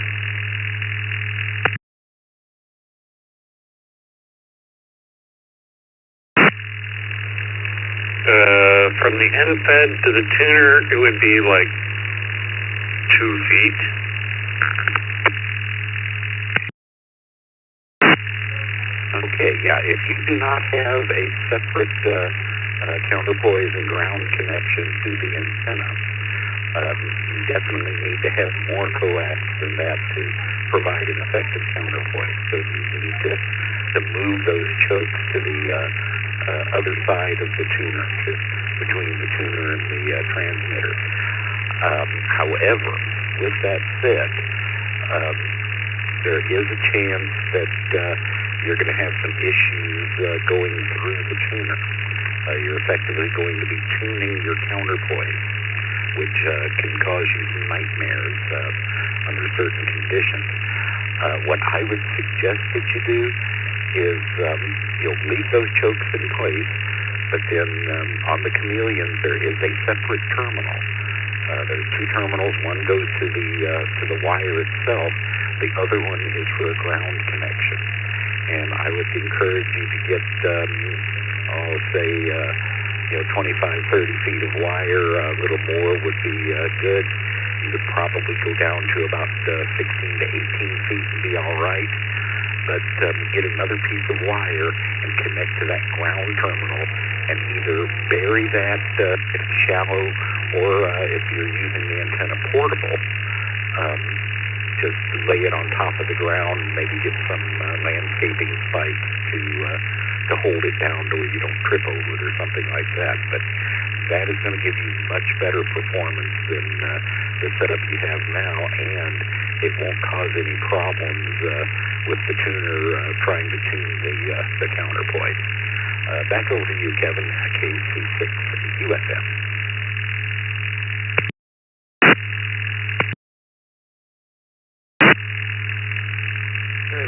From the end fed to the tuner, it would be like 2 feet. Okay, yeah, if you do not have a separate counterpoise and ground connection to the antenna, you definitely need to have more coax than that to provide an effective counterpoise. So you need to move those chokes to the other side of the tuner, between the tuner and the transmitter. However, with that said, there is a chance that you're going to have some issues going through the tuner. You're effectively going to be tuning your counterpoise, which can cause you some nightmares under certain conditions. What I would suggest that you do is you'll leave those chokes in place, but then on the Chameleons there is a separate terminal There's two terminals. One goes to the wire itself. The other one is for a ground connection. And I would encourage you to get, say, 25, 30 feet of wire. A little more would be good. You would probably go down to about 16 to 18 feet and be all right. But get another piece of wire and connect to that ground terminal and either bury that if it's shallow, or if you're using the antenna portable, just lay it on top of the ground, maybe get some landscaping spikes to hold it down to where you don't trip over it or something like that. But that is going to give you much better performance than the setup you have now, and it won't cause any problems with the tuner trying to tune the counterpoint. Back over to you, Kevin, KC6 UFM.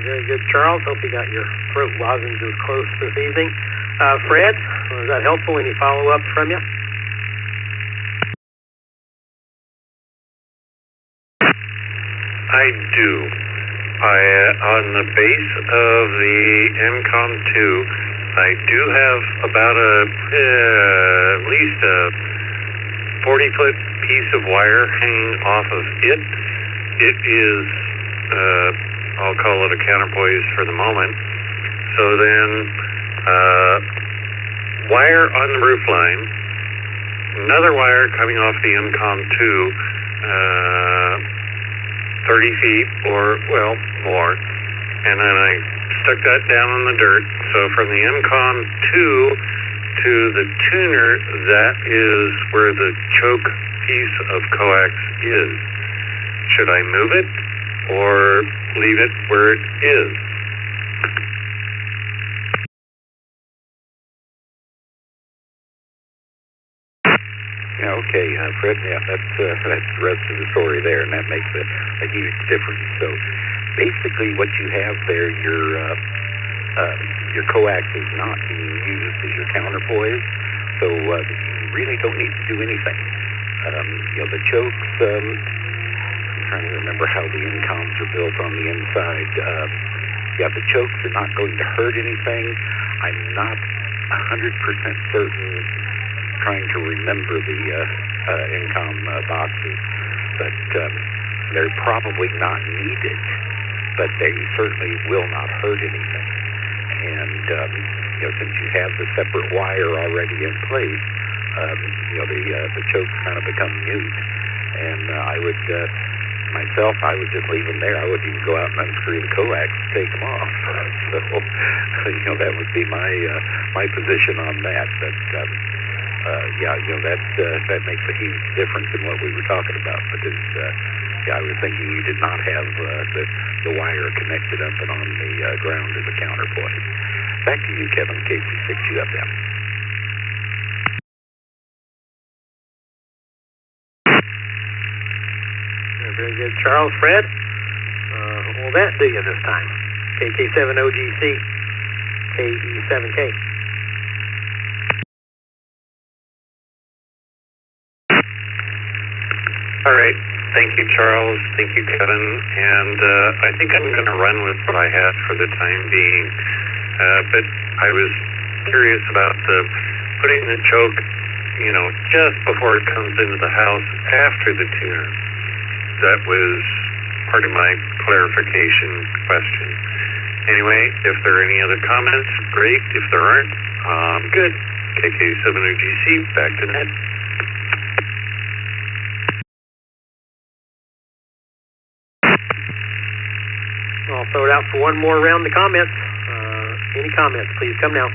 Very good, Charles. Hope you got your throat lozenges close this evening. Fred, was that helpful? Any follow-up from you? I do. On the base of the MCOM-2, I do have about at least a 40-foot piece of wire hanging off of it. It is, I'll call it a counterpoise for the moment. So then, wire on the roof line, another wire coming off the MCOM-2, 30 feet or, well, more. And then I stuck that down in the dirt. So from the MCOM-2 to the tuner, that is where the choke piece of coax is. Should I move it or leave it where it is? Yeah, okay, Fred, yeah, that's the rest of the story there, and that makes a huge difference. So basically what you have there, your coax is not being used as your counterpoise, so you really don't need to do anything. The chokes, I'm trying to remember how the incoms are built on the inside. The chokes are not going to hurt anything. I'm not 100% certain, trying to remember the incom boxes, but they're probably not needed, but they certainly will not hurt anything. And since you have the separate wire already in place, the chokes kind of become mute. And I would just leave them there. I wouldn't even go out and unscrew the coax and take them off. So that would be my position on that. But that makes a huge difference in what we were talking about, because I was thinking you did not have the wire connected up and on the ground as a counterpoint. Back to you, Kevin, KC6 UFM. Very good, Charles. Fred, will that do you this time? KK7OGC, KE7K. All right. Thank you, Charles. Thank you, Kevin. And I think I'm going to run with what I have for the time being. But I was curious about putting the choke, just before it comes into the house after the tuner. That was part of my clarification question. Anyway, if there are any other comments, great. If there aren't, good. KK7OGC, back to net. I'll throw it out for one more round of comments. Any comments, please come now.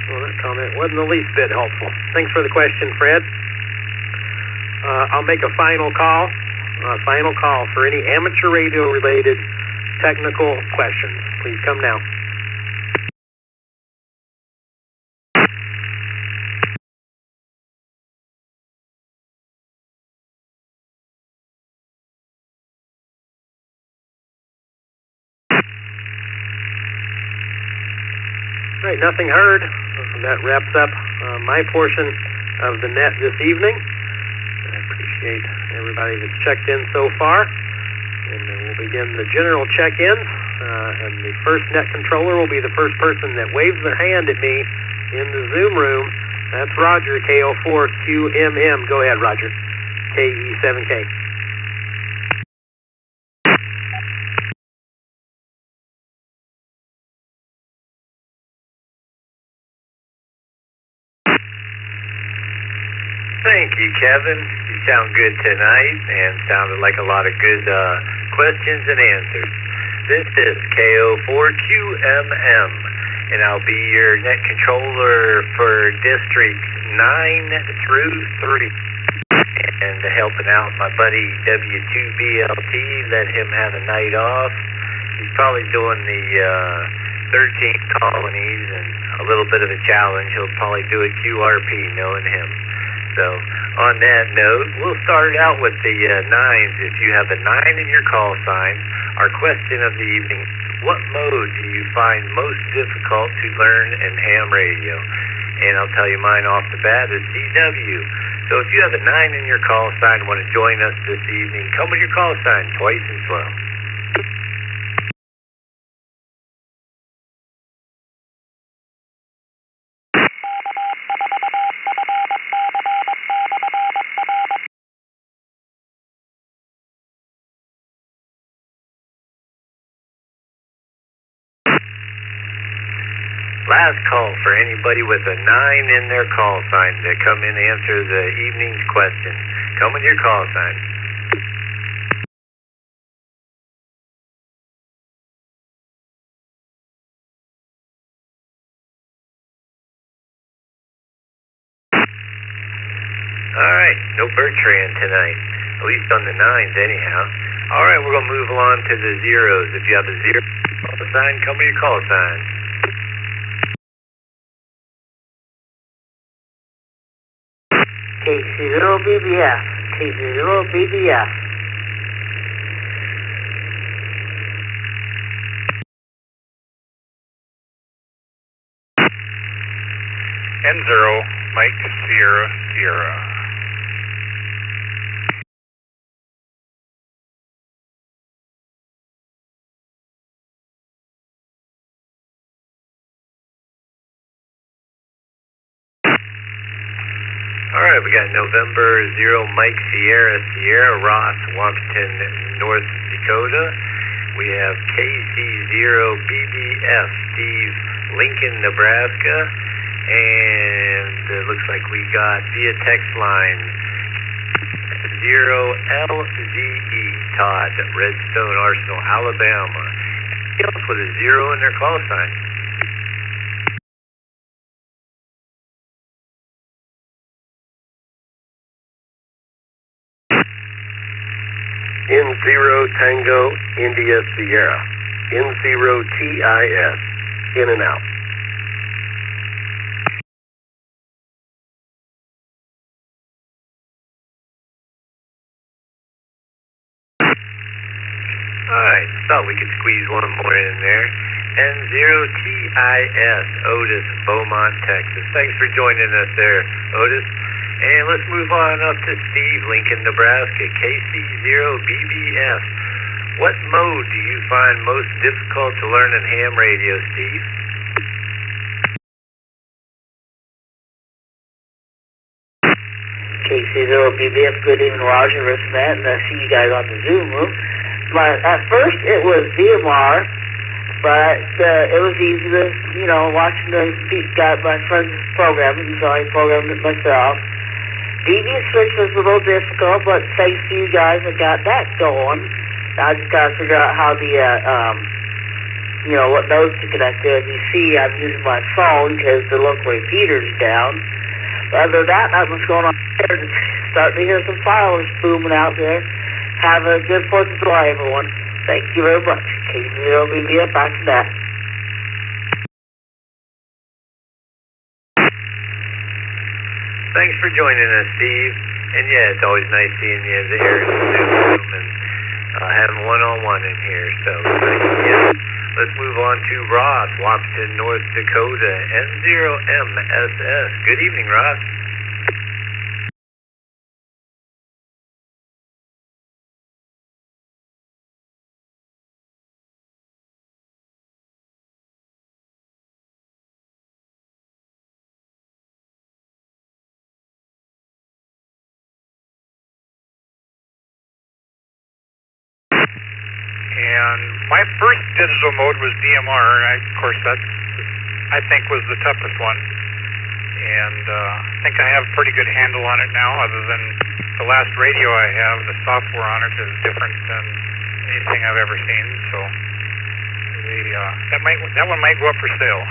Well, that comment wasn't the least bit helpful. Thanks for the question, Fred. I'll make a final call for any amateur radio-related technical questions. Please come now. Right, nothing heard. That wraps up my portion of the net this evening. I appreciate everybody that's checked in so far. And then we'll begin the general check-ins. And the first net controller will be the first person that waves their hand at me in the Zoom room. That's Roger, KO4QMM. Go ahead, Roger. KE7K. Thank you, Kevin. You sound good tonight and sounded like a lot of good questions and answers. This is KO4QMM, and I'll be your net controller for District 9 through 3. And helping out my buddy W2BLT, let him have a night off. He's probably doing the 13 colonies and a little bit of a challenge. He'll probably do a QRP, knowing him. So on that note, we'll start out with the 9s. If you have a 9 in your call sign, our question of the evening, what mode do you find most difficult to learn in ham radio? And I'll tell you mine off the bat is CW. So if you have a 9 in your call sign and want to join us this evening, come with your call sign twice and slow. Last call for anybody with a 9 in their call sign to come in and answer the evening's question. Come with your call sign. Alright, no Bertrand tonight. At least on the 9s anyhow. Alright, we're going to move along to the 0s. If you have a 0 call sign, come with your call sign. KC0BBF. KC0BBF. N0, Mike Sierra Sierra. Alright, we got November 0 Mike Sierra Sierra Ross, Washington, North Dakota. We have KC0BBF Steve, Lincoln, Nebraska. And it looks like we got via text line 0LZE Todd, Redstone Arsenal, Alabama. Anybody else with a 0 in their call sign? N0 Tango India Sierra. N0 TIS. In and out. Alright, thought we could squeeze one more in there. N0TIS, Otis, Beaumont, Texas. Thanks for joining us there, Otis. And let's move on up to Steve, Lincoln, Nebraska, KC0BBF. What mode do you find most difficult to learn in ham radio, Steve? KC0BBF, good evening, Roger, Rich, Matt, and I see you guys on the Zoom room. At first it was VMR, but it was easy to, watching the my friend's programming, so I programmed it myself. DV switch was a little difficult, but thanks to you guys, I got that going. I just got to figure out how the, what nodes to connect to. As you see, I'm using my phone because the local repeater's down. But other than that, not much going on there. Starting to hear some fireworks booming out there. Have a good 4th of July, everyone. Thank you very much. KC0BBF, back to that. Thanks for joining us, Steve. And yeah, it's always nice seeing you there in the Zoom room. And having one-on-one in here. So yeah, let's move on to Ross, Washington, North Dakota, N0MSS. Good evening, Ross. And my first digital mode was DMR. Of course, that I think was the toughest one. And I think I have a pretty good handle on it now, other than the last radio I have. The software on it is different than anything I've ever seen. So that one might go up for sale.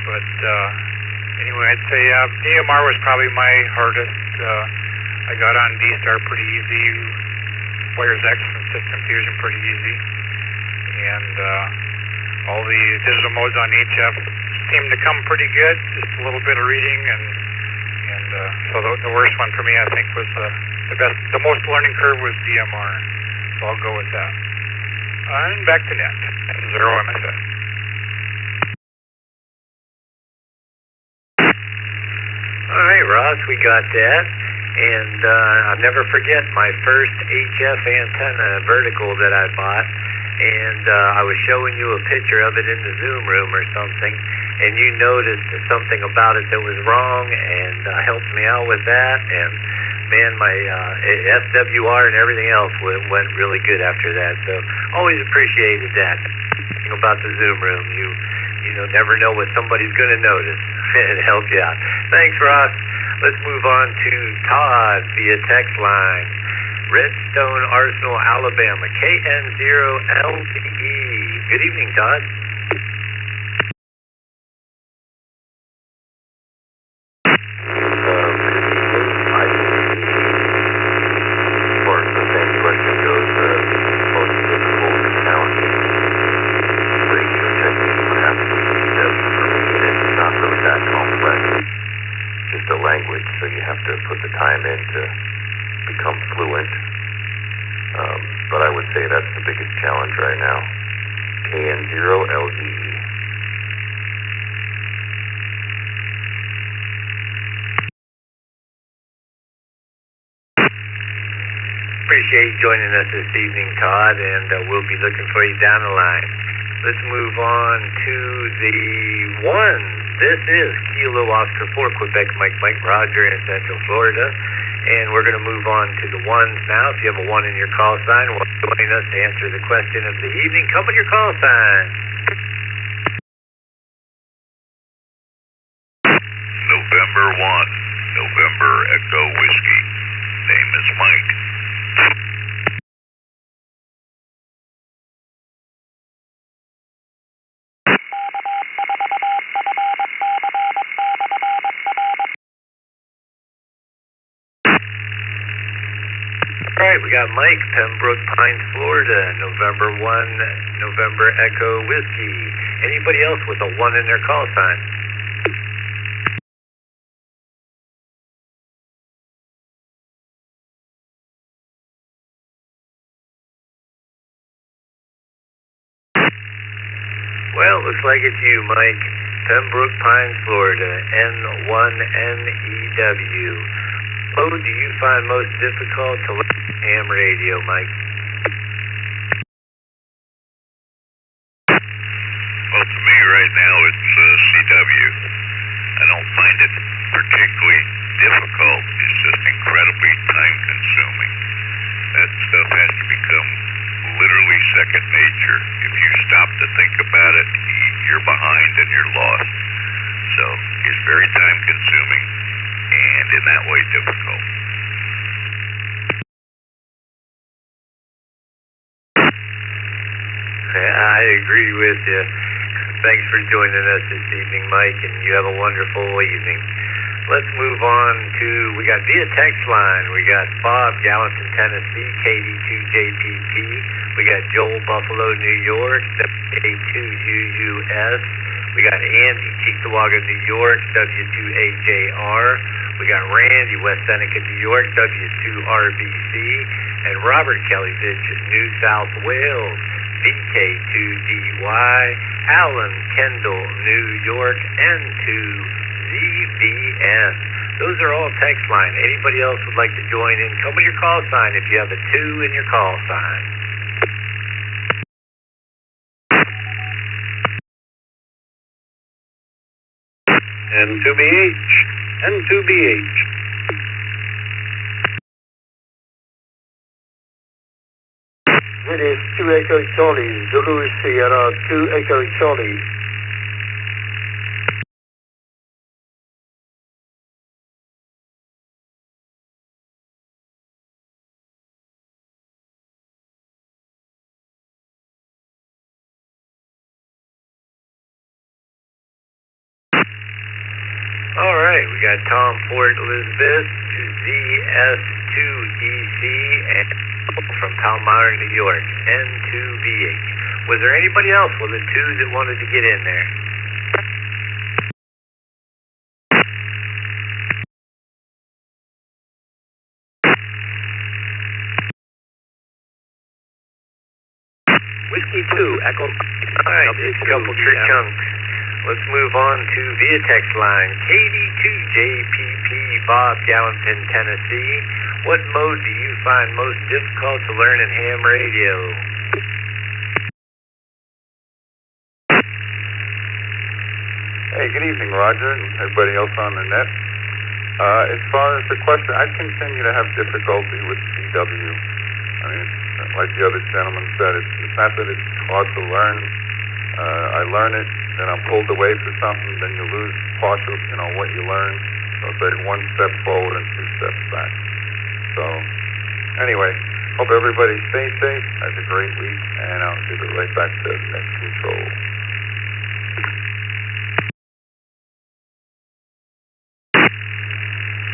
But anyway, I'd say DMR was probably my hardest. I got on D-Star pretty easy. Wires X and System Fusion pretty easy, and all the digital modes on HF seem to come pretty good, just a little bit of reading, and so the worst one for me, I think, was the most learning curve was DMR, so I'll go with that. And back to net, and 0MSS. All right, Ross, we got that. And I'll never forget my first HF antenna vertical that I bought. And I was showing you a picture of it in the Zoom room or something. And you noticed something about it that was wrong and helped me out with that. And man, my SWR and everything else went really good after that. So always appreciated that. About the Zoom room, you never know what somebody's going to notice and help you out. Thanks, Ross. Let's move on to Todd via text line. Redstone Arsenal, Alabama, KN0LTE. Good evening, Todd. Language, so you have to put the time in to become fluent. But I would say that's the biggest challenge right now. KN0LTE. Appreciate you joining us this evening, Todd, and we'll be looking for you down the line. Let's move on to the one. This is Kilo Oscar 4, Quebec, Mike Roger in Central Florida. And we're going to move on to the ones now. If you have a 1 in your call sign, join us to answer the question of the evening. Come with your call sign. November 1, November Echo Whiskey. Name is Mike. All right, we got Mike, Pembroke Pines, Florida, November 1, November Echo Whiskey. Anybody else with a 1 in their call sign? Well, looks like it's you, Mike. Pembroke Pines, Florida, N1NEW. What do you find most difficult to learn ham radio, Mike? Well, to me right now it's CW. I don't find it particularly difficult. It's just incredibly time-consuming. That stuff has to become literally second nature. If you stop to think about it, you're behind and you're lost. So it's very time-consuming and in that way difficult. I agree with you. Thanks for joining us this evening, Mike, and you have a wonderful evening. Let's move on to, we got via text line, we got Bob, Gallatin, Tennessee, KD2JPP. We got Joel, Buffalo, New York, W2UUS. We got Andy, Cheektowaga, New York, W2AJR. We got Randy, West Seneca, New York, W2RBC. and Robert Kellyvich, New South Wales, VK2DY, Alan Kendall, New York, N2ZBN. Those are all text line. Anybody else would like to join in, come with your call sign if you have a 2 in your call sign. N2BH. N2BH. It is 2 Echo Charlie, Zulu Sierra 2 Echo Charlie. All right, we got Tom Fort Elizabeth, ZS2EC, and from Palmyra, New York, N2BH. Was there anybody else with a 2 that wanted to get in there? Whiskey 2, Echo. All right, it's a couple true chunks. Let's move on to via text line. KD2JPP, Bob, Gallatin, Tennessee. What mode do you find most difficult to learn in ham radio? Hey, good evening, Roger, and everybody else on the net. As far as the question, I continue to have difficulty with CW. I mean, like the other gentleman said, it's not that it's hard to learn. I learn it, then I'm pulled away for something, then you lose partial, what you learn. So it's like 1 step forward and 2 steps back. So, anyway, hope everybody stays safe, has a great week, and I'll give it right back to net control.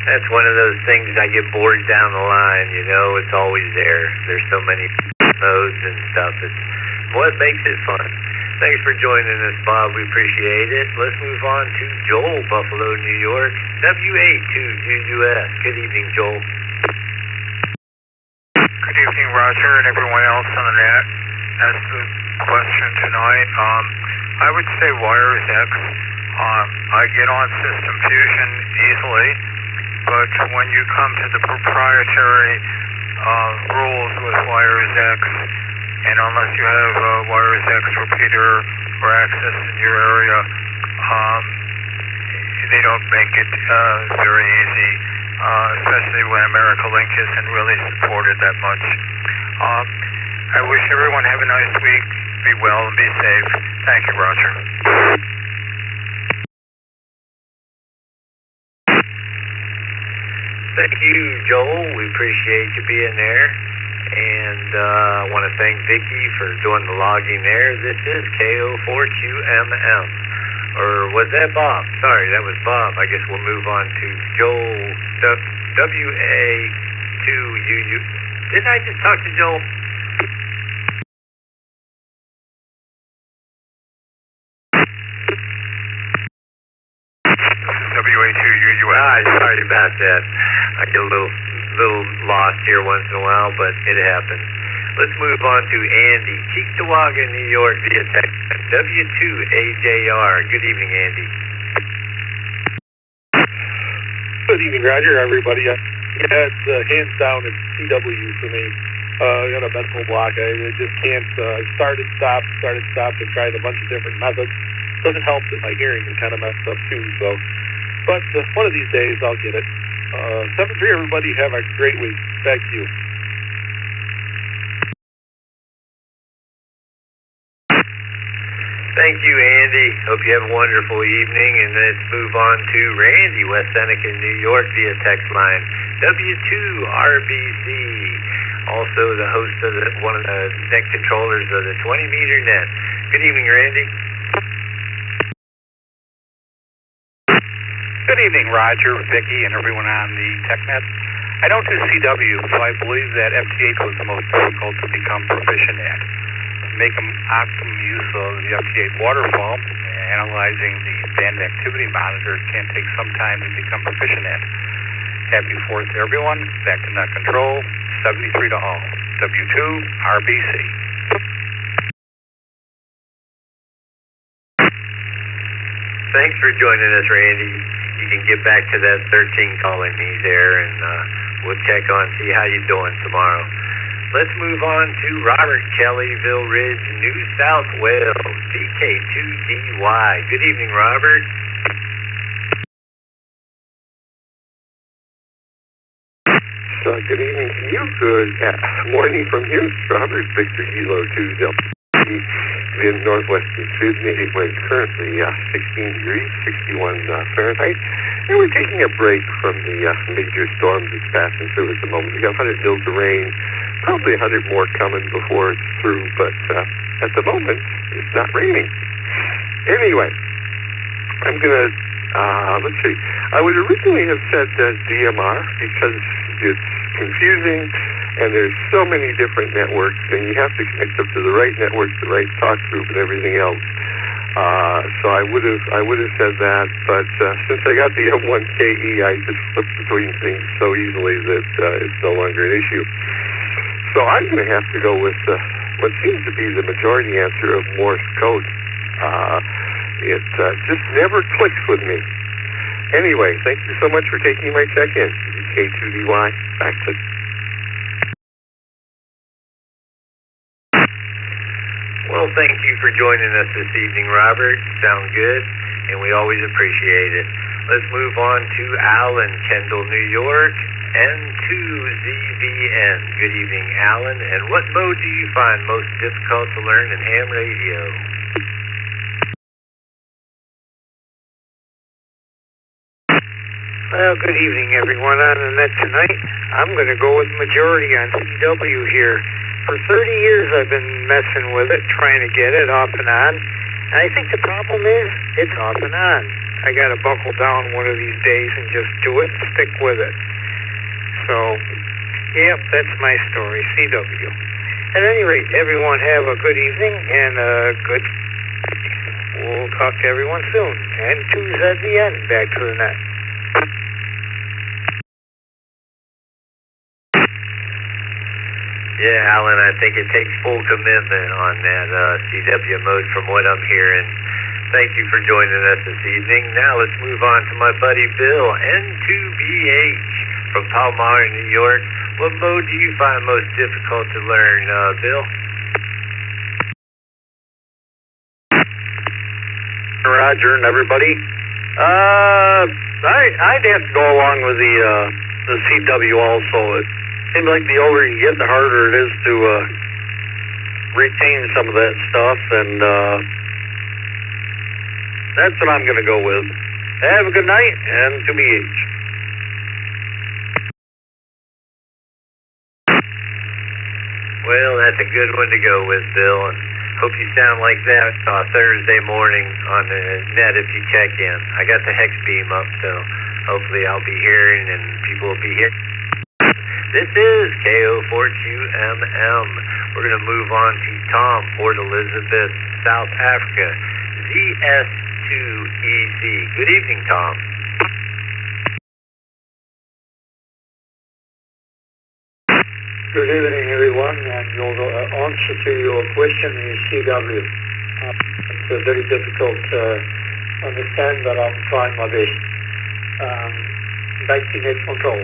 That's one of those things I get bored down the line, it's always there. There's so many modes and stuff. It's what makes it fun. Thanks for joining us, Bob. We appreciate it. Let's move on to Joel, Buffalo, New York, WA2UUS. Good evening, Joel. Good evening, Roger, and everyone else on the net. That's the question tonight. I would say wires X. I get on System Fusion easily, but when you come to the proprietary rules with wires X, and unless you have a wires X repeater or access in your area, they don't make it very easy, especially when America Link isn't really supported that much. I wish everyone have a nice week. Be well and be safe. Thank you, Roger. Thank you, Joel. We appreciate you being there. And I want to thank Vicki for doing the logging there. This is KO4QMM. Or was that Bob? Sorry, that was Bob. I guess we'll move on to Joel, WA2UU. Didn't I just talk to Joel? WA2UUS. Sorry about that. I get a little lost here once in a while, but it happens. Let's move on to Andy, Cheektowaga, New York, via text. W2AJR. Good evening, Andy. Good evening, Roger, everybody. It's hands down, it's CW for me. I got a mental block. I just can't. I started, stopped, and tried a bunch of different methods. Doesn't help that my hearing is kind of messed up too. So, but one of these days I'll get it. 7-3, everybody. Have a great week. Thank you. Thank you, Andy. Hope you have a wonderful evening. And let's move on to Randy, West Seneca, New York, via text line. W2RBC. Also the host of one of the net controllers of the 20-meter net. Good evening, Randy. Good evening, Roger, Vicki, and everyone on the TechNet. I don't do CW, so I believe that FT8 was the most difficult to become proficient at. To make optimum use of the FT8 waterfall, analyzing the band activity monitors can take some time to become proficient at. Happy 4th to everyone. Back to net control. 73 to all. W2, RBC. Thanks for joining us, Randy. You can get back to that 13 colony there, and we'll check on, see how you're doing tomorrow. Let's move on to Robert, Kellyville Ridge, New South Wales, DK2DY. Good evening, Robert. Good evening to you. Good morning from here. Robert, Victor Kilo 2 Delta in northwestern Sydney. It was currently 16 degrees, 61 Fahrenheit. And we're taking a break from the major storm that's passing through at the moment. We got 100 mils of rain, probably 100 more coming before it's through, but at the moment, it's not raining. Anyway, I'm going to, let's see. I would originally have said DMR because it's confusing and there's so many different networks and you have to connect up to the right network, the right talk group and everything else. So I would have said that, but since I got the M1KE, I just flipped between things so easily that it's no longer an issue. So I'm going to have to go with what seems to be the majority answer of Morse code. It just never clicks with me. Anyway, thank you so much for taking my check-in. K2DY, back to... Well, thank you for joining us this evening, Robert. Sound good, and we always appreciate it. Let's move on to Alan, Kendall, New York, N2ZVN. Good evening, Alan. And what mode do you find most difficult to learn in ham radio? Well, good evening, everyone. On the net tonight, I'm going to go with majority on CW here. For 30 years, I've been messing with it, trying to get it off and on. And I think the problem is, it's off and on. I got to buckle down one of these days and just do it and stick with it. So, yep, that's my story, CW. At any rate, everyone have a good evening and we'll talk to everyone soon. And 2ZVN, back to the net. Yeah, Alan, I think it takes full commitment on that CW mode from what I'm hearing. Thank you for joining us this evening. Now let's move on to my buddy Bill, N2BH from Palmyra, New York. What mode do you find most difficult to learn, Bill? Roger and everybody. I'd have to go along with the CW also. It seems like the older you get, the harder it is to retain some of that stuff, and that's what I'm going to go with. Have a good night, and to BH. Well, that's a good one to go with, Bill. And hope you sound like that Thursday morning on the net if you check in. I got the hex beam up, so hopefully I'll be hearing and people will be here. This is KO4QMM. We're going to move on to Tom, Port Elizabeth, South Africa, ZS2EZ. Good evening, Tom. Good evening, everyone, and your answer to your question is CW. It's very difficult to understand, but I'm trying my best. Back to net control.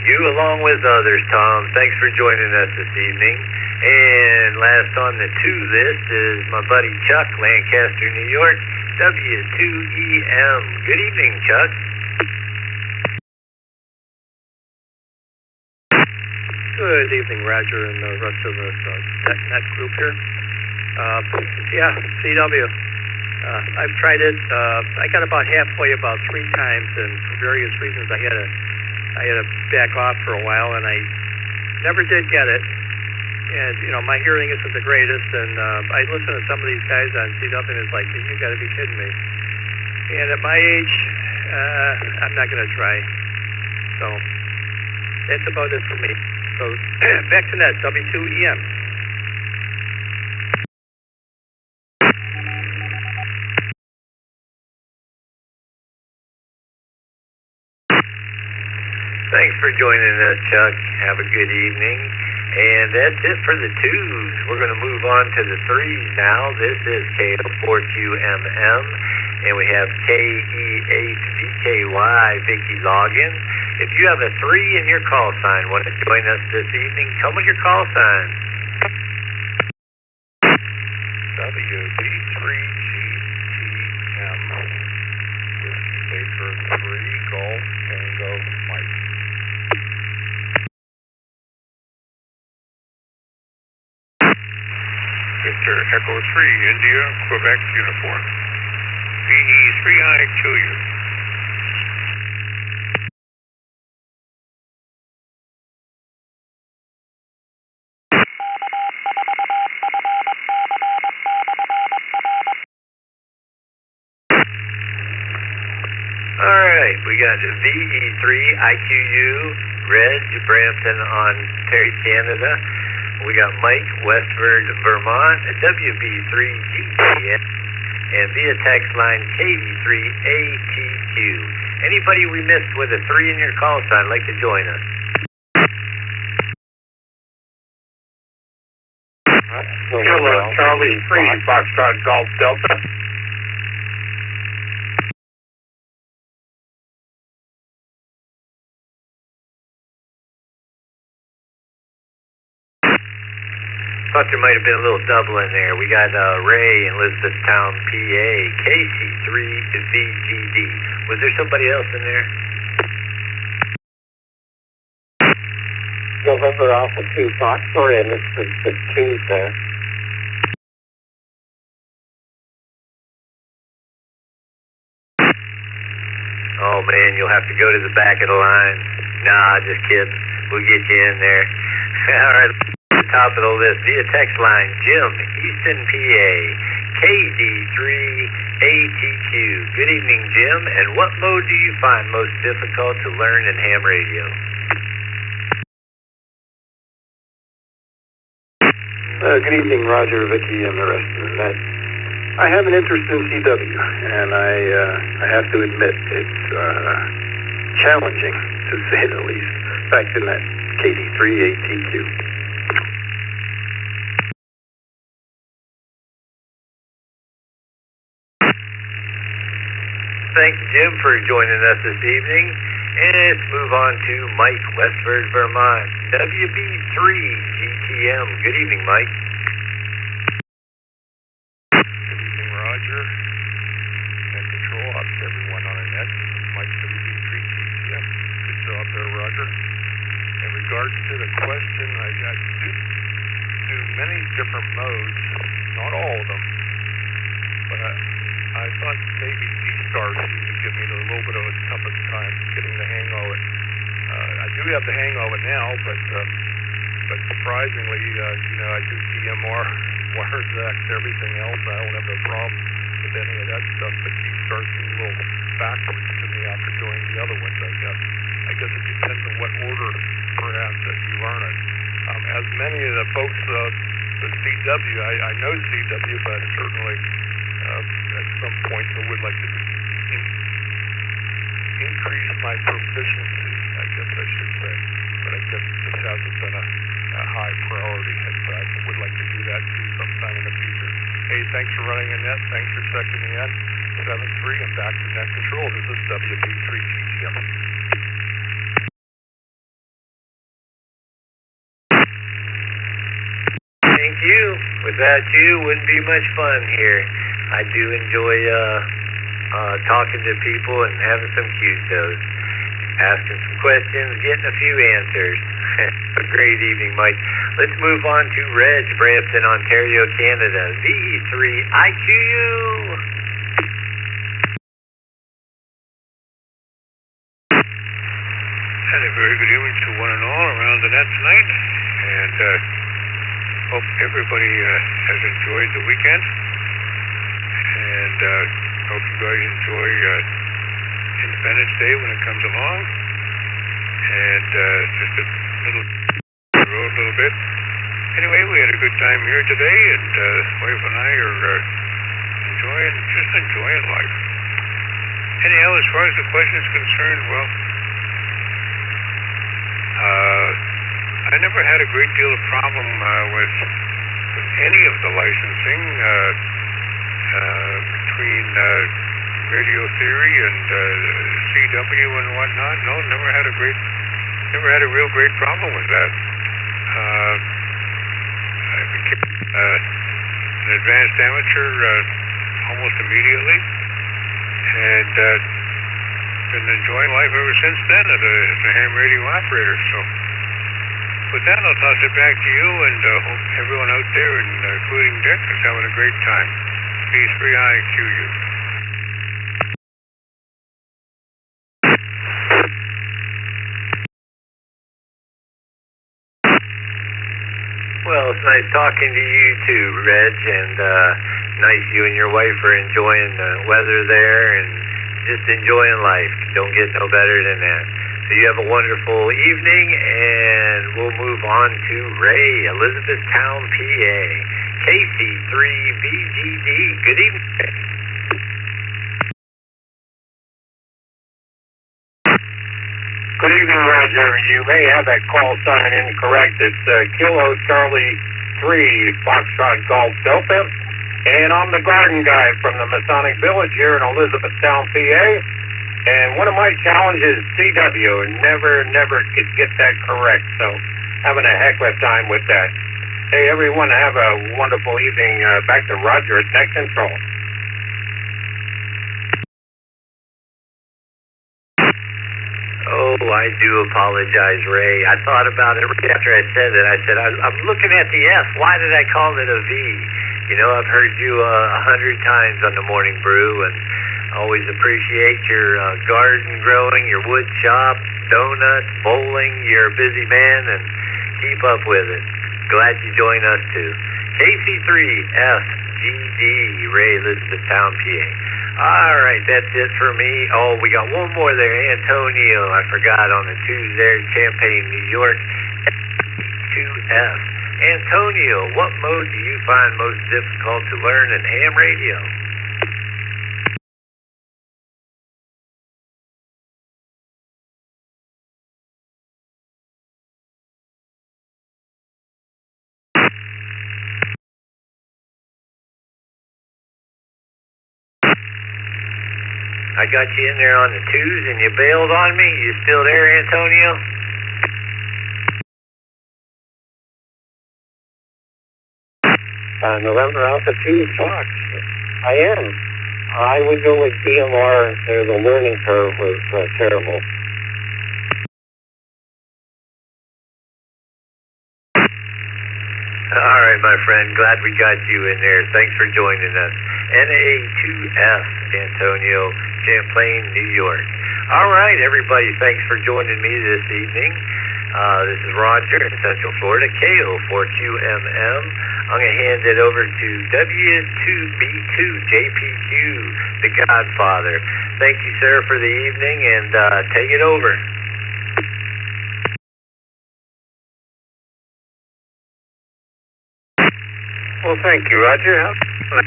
You along with others, Tom. Thanks for joining us this evening. And last on the two list is my buddy Chuck, Lancaster, New York, W2EM. Good evening, Chuck. Good evening, Roger, and the rest of the net group here. Yeah, CW. I've tried it. I got about halfway about 3 times, and for various reasons I had to back off for a while, and I never did get it. And, you know, my hearing isn't the greatest, and I listen to some of these guys on CW, and it's like, you got to be kidding me. And at my age, I'm not going to try. So that's about it for me. So back to net, W2EM. Thanks for joining us, Chuck. Have a good evening. And that's it for the twos. We're going to move on to the threes now. This is KO4QMM, and we have KE8VKY, Vicky Loggins. If you have a 3 in your call sign, want to join us this evening, come with your call sign. WB3GTM. Whiskey Baker 3, Golf, Tango, Mike. Victor Echo 3, India, Quebec uniform. VE3I to you. Alright, we got VE3IQU, Reg, Brampton, Ontario, Canada. We got Mike, Westford, Vermont, WB3GTN, and via text line KV3ATQ. Anybody we missed with a 3 in your call sign, like to join us. Hello, Charlie 3, Foxtrot Golf Delta. Thought there might have been a little double in there. We got Ray in Elizabethtown, PA, KC3VGD. Was there somebody else in there? November Alpha 2, Foxtrot, and it's the 2 there. Oh man, you'll have to go to the back of the line. Nah, just kidding. We'll get you in there. Alright, top of the list, via text line, Jim, Easton, PA, KD3ATQ. Good evening, Jim, and what mode do you find most difficult to learn in ham radio? Good evening, Roger, Vicky, and the rest of the net. I have an interest in CW, and I have to admit it's challenging, to say the least. Back in that KD3ATQ. Thanks, Jim, for joining us this evening. And let's move on to Mike, Westford, Vermont, WB3GTM. Good evening, Mike. Good evening, Roger. Net control, up to everyone on the net. This is Mike WB3GTM. Good job there, Roger. In regards to the question, I do many different modes, not all of them, but I thought maybe C-Star seemed to give me a little bit of a toughest time getting the hang of it. I do have the hang of it now, but surprisingly, I do DMR, wirezaks, everything else. I don't have no problem with any of that stuff, but C-Star seems a little backwards to me after doing the other ones, I guess. I guess it depends on what order, perhaps, that you learn it. As many of the folks, the CW, I know CW, but certainly at some point I would like to increase my proficiency, I guess I should say. But I guess it just hasn't been a high priority. But I would like to do that too sometime in the future. Hey, thanks for running a net. Thanks for checking me in. 7-3 and back to net control. This is WB3GTM. Thank you. Without you, wouldn't be much fun here. I do enjoy talking to people and having some Q-shows. Asking some questions, getting a few answers. A great evening, Mike. Let's move on to Reg, Brampton, Ontario, Canada. VE3IQU. And a very good evening to one and all around the net tonight. And hope everybody has enjoyed the weekend. And hope you guys enjoy Independence Day when it comes along. And just a little bit. Anyway, we had a good time here today, and wife and I are enjoying life. Anyhow, as far as the question is concerned, well, I never had a great deal of problem with any of the licensing between Radio Theory and CW and whatnot. No, never had a real great problem with that. I became an advanced amateur almost immediately, and been enjoying life ever since then as a ham radio operator. So with that, I'll toss it back to you, and hope everyone out there, including Dick, is having a great time. B3IQU. Well, it's nice talking to you too, Reg, and nice you and your wife are enjoying the weather there and just enjoying life. Don't get no better than that. So you have a wonderful evening, and we'll move on to Ray, Elizabethtown, PA. KC3VGD. Good evening. Good evening, Roger. You may have that call sign incorrect. It's Kilo Charlie 3 Foxtrot Golf Delta. And I'm the garden guy from the Masonic Village here in Elizabethtown, PA. And one of my challenges, CW, never could get that correct. So having a heck of a time with that. Hey, everyone, have a wonderful evening. Back to Roger at Tech Control. Oh, I do apologize, Ray. I thought about it right after I said it. I said, I'm looking at the F. Why did I call it a V? You know, I've heard you 100 times on the Morning Brew, and always appreciate your garden growing, your wood shop, donuts, bowling. You're a busy man, and keep up with it. Glad you joined us, too. KC3FGD, Ray, Elizabethtown, PA. All right, that's it for me. Oh, we got one more there, Antonio. I forgot on the Tuesday, Champaign, New York. 2F. Antonio, what mode do you find most difficult to learn in ham radio? I got you in there on the twos and you bailed on me. You still there, Antonio? November Alpha 2 Fox. I am. I would go with DMR. The learning curve was terrible. All right, my friend. Glad we got you in there. Thanks for joining us. NA2F, Antonio, Champlain, New York. All right, everybody. Thanks for joining me this evening. This is Roger in Central Florida, KO4QMM. I'm going to hand it over to W2B2, JPQ, the Godfather. Thank you, sir, for the evening, and take it over. Well, thank you, Roger. I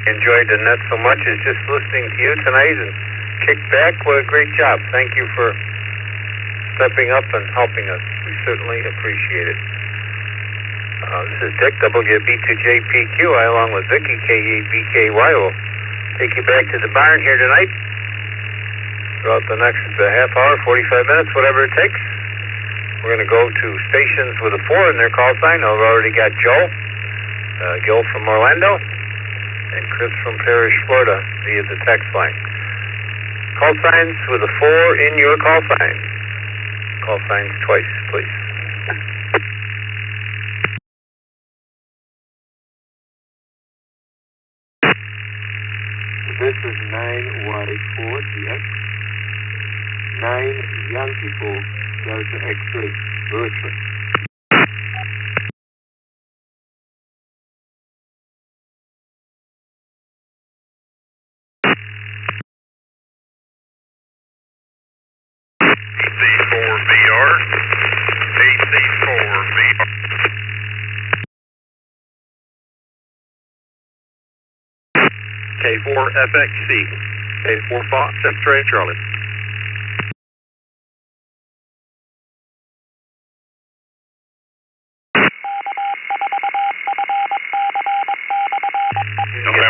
enjoyed the net so much as just listening to you tonight and kick back. What a great job. Thank you for stepping up and helping us. We certainly appreciate it. This is Dick, WB2JPQ. I, along with Vicky, K8BKY, will take you back to the barn here tonight throughout the next half hour, 45 minutes, whatever it takes. We're going to go to stations with a 4 in their call sign. I've already got Joe, Gil from Orlando, and Chris from Parrish, Florida, via the text line. Call signs with a 4 in your call sign. Call signs twice, please. This is 9Y4DX. 9 Yankee 4 Delta X-ray Bertrand. AC4VR. AC4VR. K4FXC. K4 Fox, X-ray Charlie.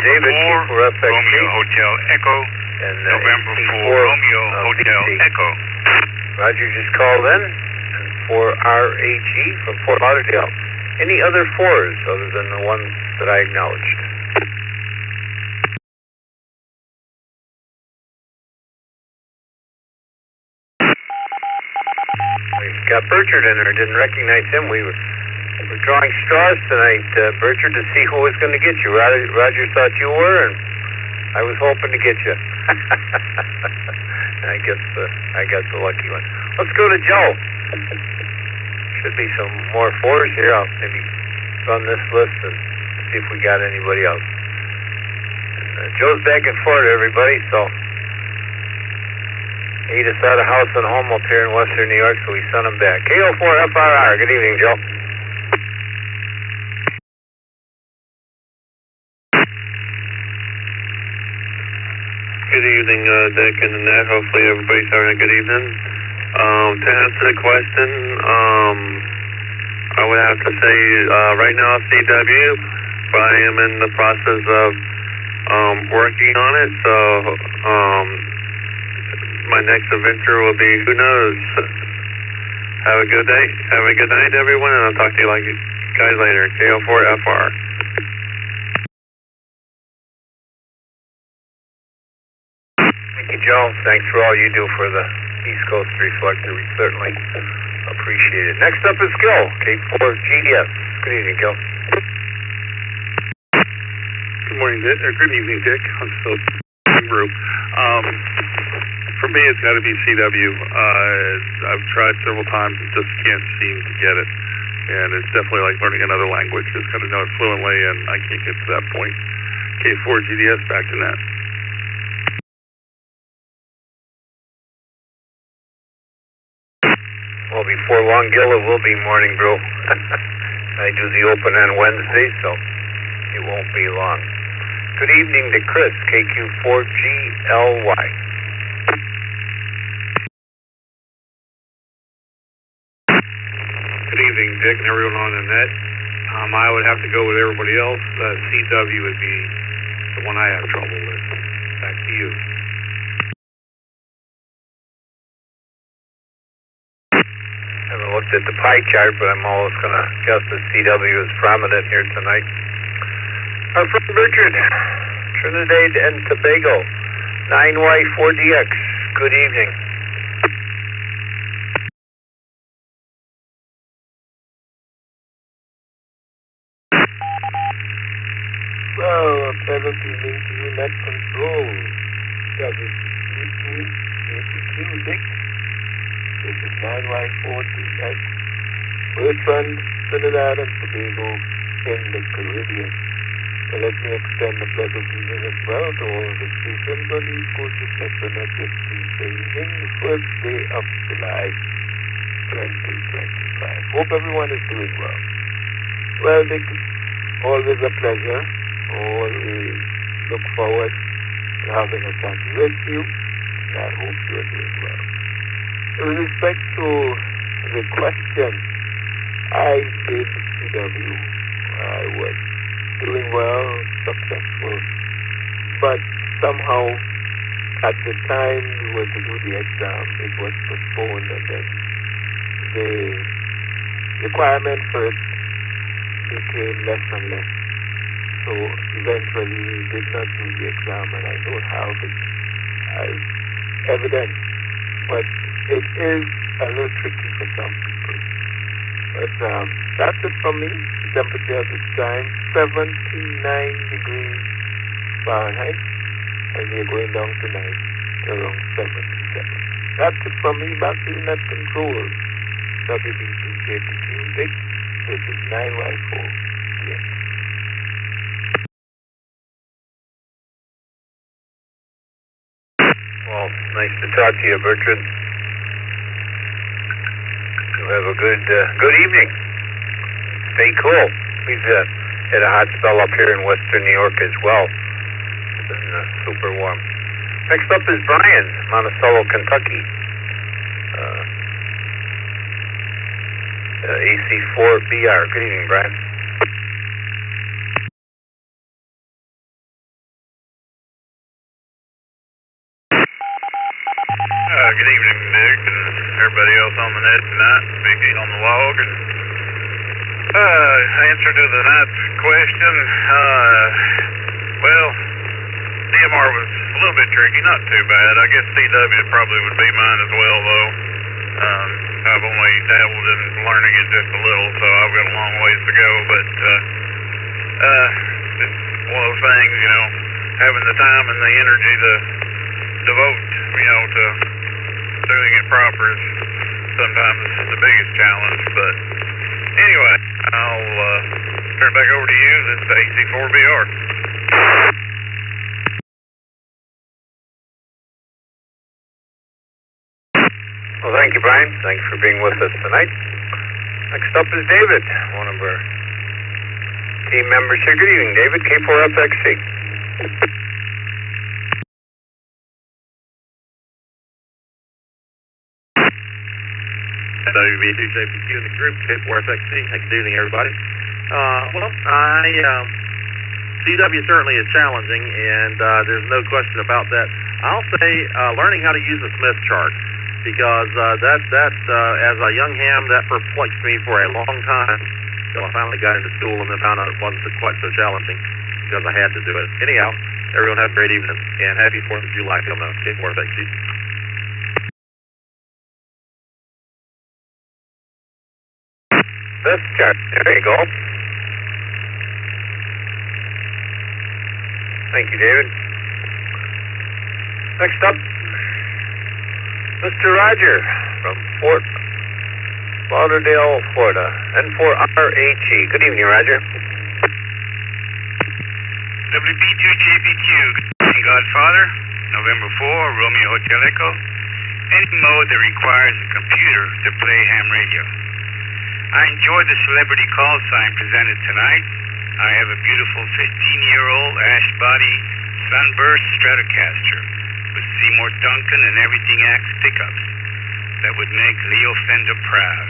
David, November 4, for FXC. Romeo Hotel Echo. And November 4, AC4, Romeo Hotel PC. Echo. Roger just called in. And for RAG from Fort Lauderdale. Any other 4s other than the ones that I acknowledged? We've got Burchard in there. Didn't recognize him. We're drawing straws tonight, Burchard, to see who was going to get you. Roger thought you were, and I was hoping to get you. I guess I got the lucky one. Let's go to Joe. Should be some more 4s here. I'll maybe run this list and see if we got anybody else. And, Joe's back in Florida, everybody, so he just had a house and home up here in Western New York, so we sent him back. KO4FRR. Good evening, Joe. Good evening, Dick and Annette. Hopefully everybody's having a good evening. To answer the question, I would have to say right now CW, but I am in the process of working on it, so my next adventure will be, who knows. Have a good day. Have a good night, everyone, and I'll talk to you guys later. KO4FR. Thank you, Joe. Thanks for all you do for the East Coast Reflector. We certainly appreciate it. Next up is Gil, K4GDS. Good evening, Gil. Good morning, Dick. Good evening, Dick. I'm still through. For me, it's got to be CW. I've tried several times and just can't seem to get it. And it's definitely like learning another language. Just got to know it fluently, and I can't get to that point. K4GDS, back to that. Well, before long, Gil, it will be morning brew. I do the open on Wednesday, so it won't be long. Good evening to Chris, KQ4GLY. Good evening, Dick, and everyone on the net. I would have to go with everybody else. CW would be the one I have trouble with. Back to you. Haven't looked at the pie chart, but I'm always going to guess that CW is prominent here tonight. Our friend Richard, Trinidad and Tobago, 9Y4DX. Good evening. Well, a pleasant evening to you, net control. WCQ, Dick. This is 9Y4DX. Bertrand, Trinidad and Tobago in the Caribbean. And let me extend a pleasant evening as well to all of the stations on the East Coast Reflector Net this Tuesday evening, the first day of July 2025. Hope everyone is doing well. Well, Dick, always a pleasure. Always look forward to having a chat with you, and I hope you are doing well. With respect to the question, I did CW. I was doing well, successful, but somehow at the time we were to do the exam, it was postponed, and then the requirement for it became less and less. So eventually we did not do the exam, and I don't have it as evidence, but it is a little tricky for some people. But that's it for me. The temperature at this time, 79 degrees Fahrenheit, and we're going down tonight to around 77. That's it for me. Back to the net control. WBC-KTQ, Dick. This is 9Y4. Yes. Well, nice to talk to you, Bertrand. You have a good evening. Stay cool. We've had a hot spell up here in Western New York as well. It's been super warm. Next up is Brian, Monticello, Kentucky. AC4BR. Good evening, Brian. bed tonight, speaking on the log, and answer to the night's question, well, DMR was a little bit tricky, not too bad. I guess CW probably would be mine as well, though. I've only dabbled in learning it just a little, so I've got a long ways to go, but it's one of those things, you know, having the time and the energy to devote, you know, to doing it proper is sometimes the biggest challenge, but anyway, I'll turn it back over to you. This is AC4BR. Well, thank you, Brian. Thank you for being with us tonight. Next up is David, one of our team members here. Good evening, David, K4FXC. WB2JPQ in the group, K4FXC. Good evening, everybody. CW certainly is challenging, and there's no question about that. I'll say learning how to use the Smith chart, because that as a young ham, that perplexed me for a long time until I finally got into school and then found out it wasn't quite so challenging because I had to do it. Anyhow, everyone have a great evening, and happy 4th of July coming up. K4FXC. This chart, there you go. Thank you, David. Next up, Mr. Roger from Fort Lauderdale, Florida, N4RHE. Good evening, Roger. WB2JPQ, Godfather, November 4, Romeo Hotel Echo. Any mode that requires a computer to play ham radio. I enjoyed the celebrity call sign presented tonight. I have a beautiful 15-year-old ash body sunburst Stratocaster with Seymour Duncan and Everything Axe pickups that would make Leo Fender proud.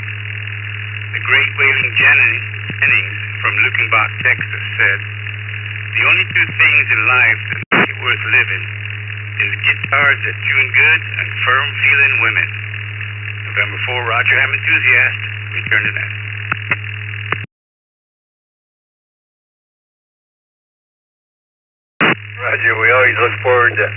The great Waylon Jennings from Luckenbach, Texas said, "The only two things in life that make it worth living is guitars that tune good and firm-feeling women." November 4, Roger Ham Enthusiast, return to that. Roger, we always look forward to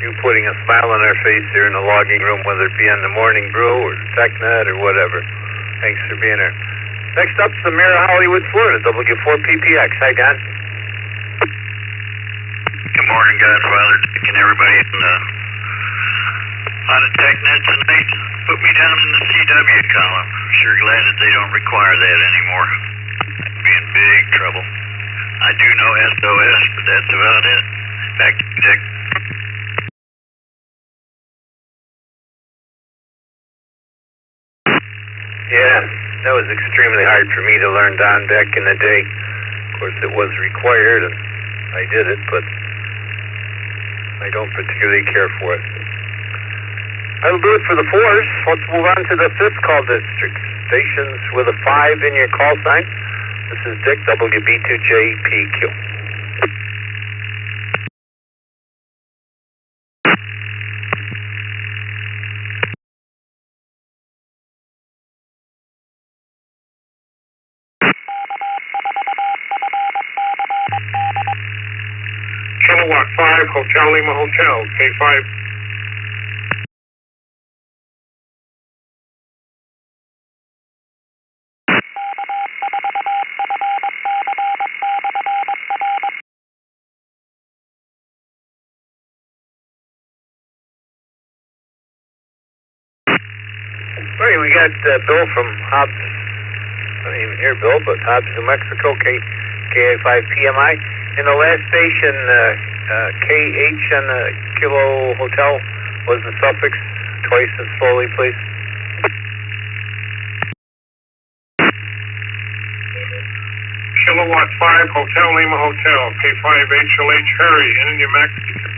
you putting a smile on our face here in the logging room, whether it be on the Morning Brew or TechNet or whatever. Thanks for being here. Next up's the Mayor of Hollywood, Florida, W4PPX. Hi, Don. Good morning, Godfather. Taking everybody on the TechNet tonight. Put me down in the CW column. Sure glad that they don't require that anymore. I'd be in big trouble. I do know SOS, but that's about it. Back to Dick. Yeah, that was extremely hard for me to learn, Don, back in the day. Of course, it was required, and I did it, but I don't particularly care for it. That'll do it for the 4s. Let's move on to the 5th call district. Stations with a 5 in your call sign. This is Dick, WB2JPQ. Kilowatt 5, Hotel Lima Hotel, K5. All right, we got Bill from Hobbs. I don't even hear Bill, but Hobbs, New Mexico, KA5PMI. In the last station, KH on the Kilo Hotel was the suffix. Twice and slowly, please. Kilowatt 5, Hotel Lima Hotel, K5HLH Harry, in New Mexico.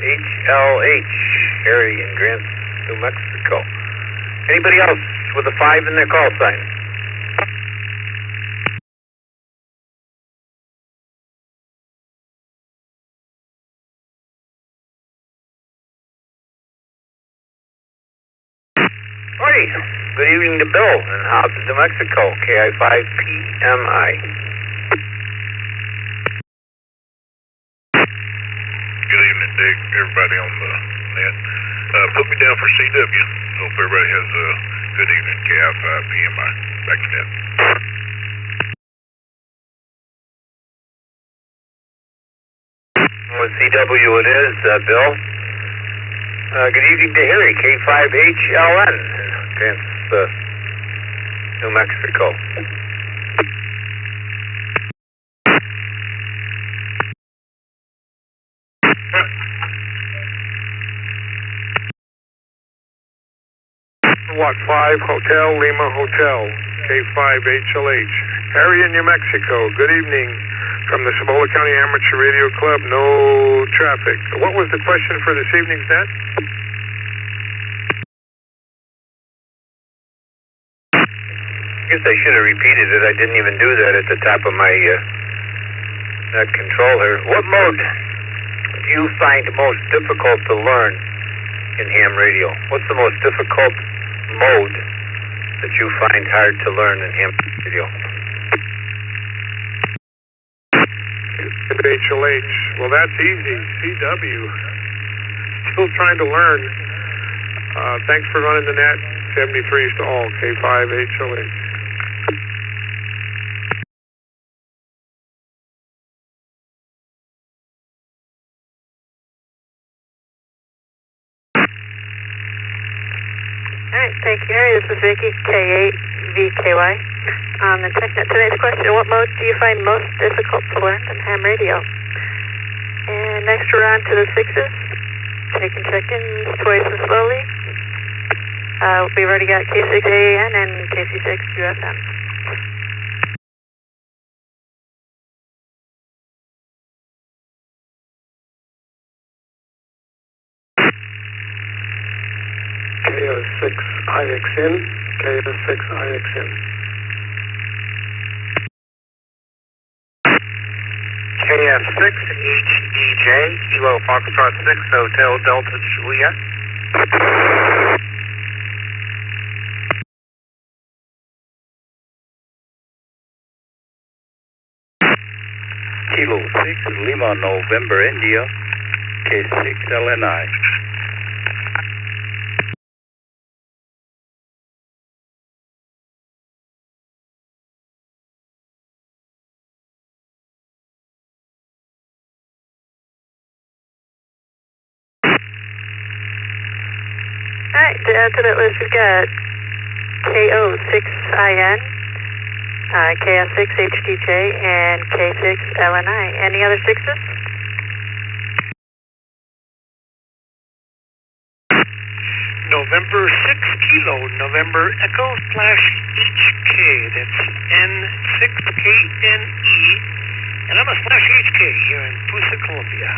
HLH, Harry in Grants, New Mexico. Anybody else with a 5 in their call sign? Howdy. Good evening to Bill in Hobbs, New Mexico, KI5PMI. Good evening, Dick. Everybody on the net. Put me down for CW. Hope everybody has a good evening, KI5PMI. Back to net. With CW it is, Bill. Good evening to Harry, K5HLN, New Mexico. Watt 5 Hotel Lima Hotel, K5HLH. Harry in New Mexico, good evening. From the Cibola County Amateur Radio Club, no traffic. What was the question for this evening's net? I guess I should have repeated it. I didn't even do that at the top of my net controller. What mode do you find most difficult to learn in ham radio? What's the most difficult mode that you find hard to learn in ham radio? HLH. Well, that's easy. CW. Still trying to learn. Thanks for running the net. 73s to all. K5HLH. Alright, thank you, Harry. This is Vicky, K8VKY. On the TechNet today's question, what mode do you find most difficult to learn in ham radio? And next we're on to the sixes. Taking check-ins twice and slowly. We've already got K6AAN and KC6UFM. KO6IXN, KO6IXN. KF6HDJ, Kilo Foxtrot 6, Hotel Delta Juliet. Kilo 6 Lima November India, K6LNI. Alright, to add to that list, we've got KO6IN, KF6HDJ, and K6LNI. Any other sixes? November 6 Kilo, November Echo slash HK. That's N6KNE. And I'm a slash HK here in Pusa, Colombia.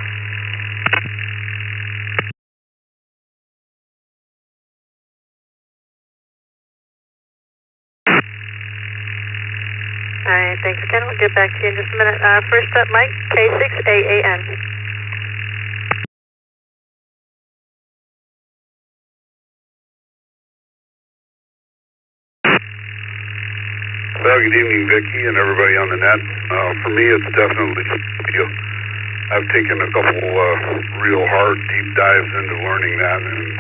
Alright, thanks again. We'll get back to you in just a minute. First up, Mike, K6AAN. Well, good evening, Vicky, and everybody on the net. For me, it's definitely CW. I've taken a couple real hard, deep dives into learning that and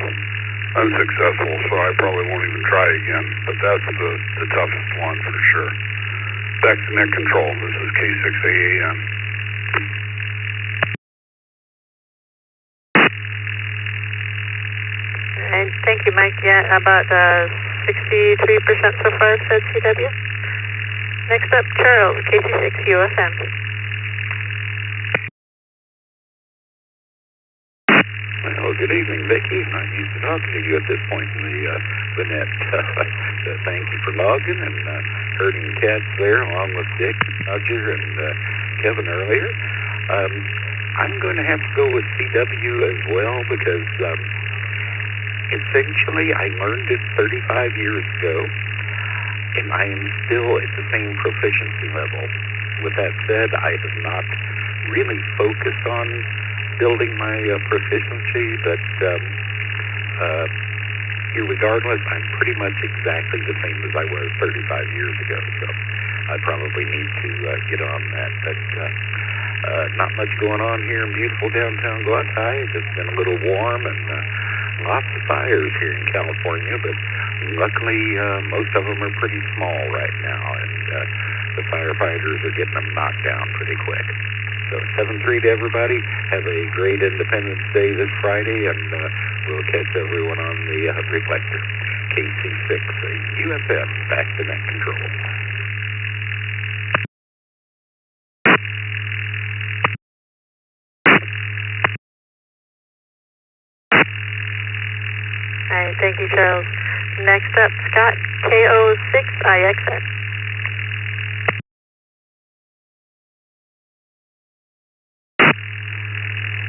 unsuccessful, so I probably won't even try again. But that's the toughest one for sure. Back to net control. This is K6AAN. And thank you, Mike. Yeah, about 63% so far said CW. Next up, Charles, KC6UFM. Well, good evening, Vicky. Not used to talking to you at this point in the net. Thank you for logging and herding cats there, along with Dick, Roger, and Kevin earlier. I'm going to have to go with CW as well because essentially I learned it 35 years ago, and I am still at the same proficiency level. With that said, I have not really focused on building my proficiency, but irregardless, I'm pretty much exactly the same as I was 35 years ago. So I probably need to get on that. But not much going on here in beautiful downtown Guatai. It's been a little warm and lots of fires here in California, but luckily most of them are pretty small right now, and the firefighters are getting them knocked down pretty quick. So 7-3 to everybody. Have a great Independence Day this Friday, and we'll catch everyone on the Reflector. KC6 UFM, back to net control. All right, thank you, Charles. Next up, Scott, KO6IXN.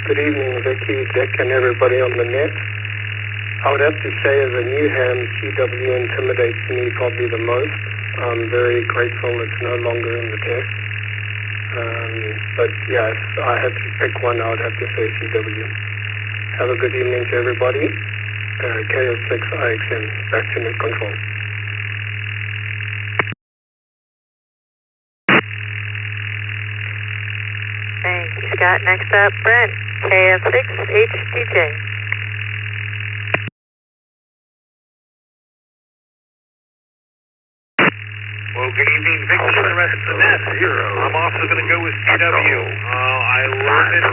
Good evening, Vicky, Dick, and everybody on the net. I would have to say, as a new ham, CW intimidates me probably the most. I'm very grateful it's no longer in the test. But yeah, if I had to pick one, I would have to say CW. Have a good evening to everybody. KO6IXN, back to net control. Thank you, Scott. Next up, Brent, KF6HDJ. Well, good evening, Vicky, and the rest of the net. I'm also going to go with CW. I learned it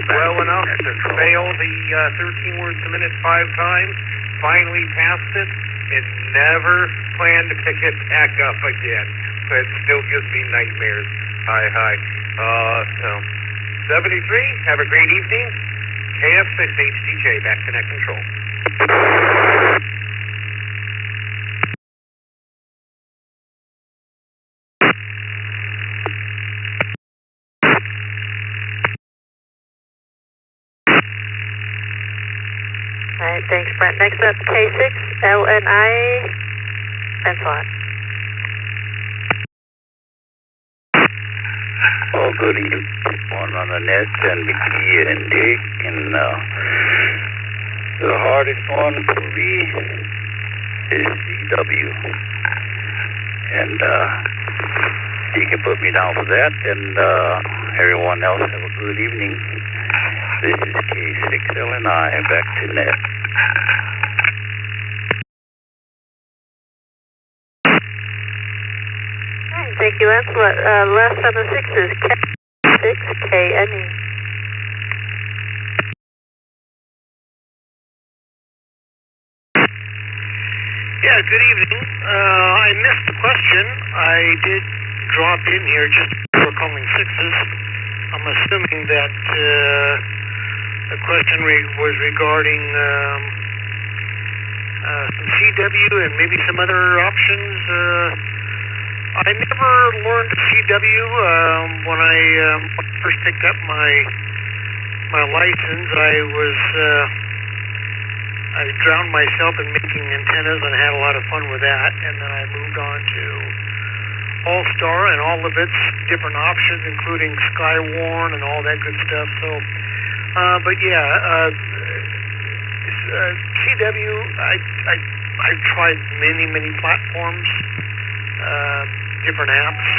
well enough to fail the 13 words a minute 5 times, finally passed it, and never plan to pick it back up again. But it still gives me nightmares. Hi. So, 73, have a great evening. KF6HDJ, back to net control. All right, thanks, Brent. Next up, K6LNI, Benslot. Well, good evening, everyone on the net, and Vicky and Dick, and the hardest one for me is CW. And you can put me down for that, and everyone else have a good evening. This is K6LNI, back to net. Thank you, Lancelot. Last on the 6 is K6KNE. Yeah, good evening. I missed the question. I did drop in here just before calling 6s. I'm assuming that the question was regarding some CW and maybe some other options. I never learned CW when I first picked up my license. I drowned myself in making antennas and had a lot of fun with that. And then I moved on to All-Star and all of its different options, including Skywarn and all that good stuff. So, but yeah, CW, I've tried many platforms. Different apps,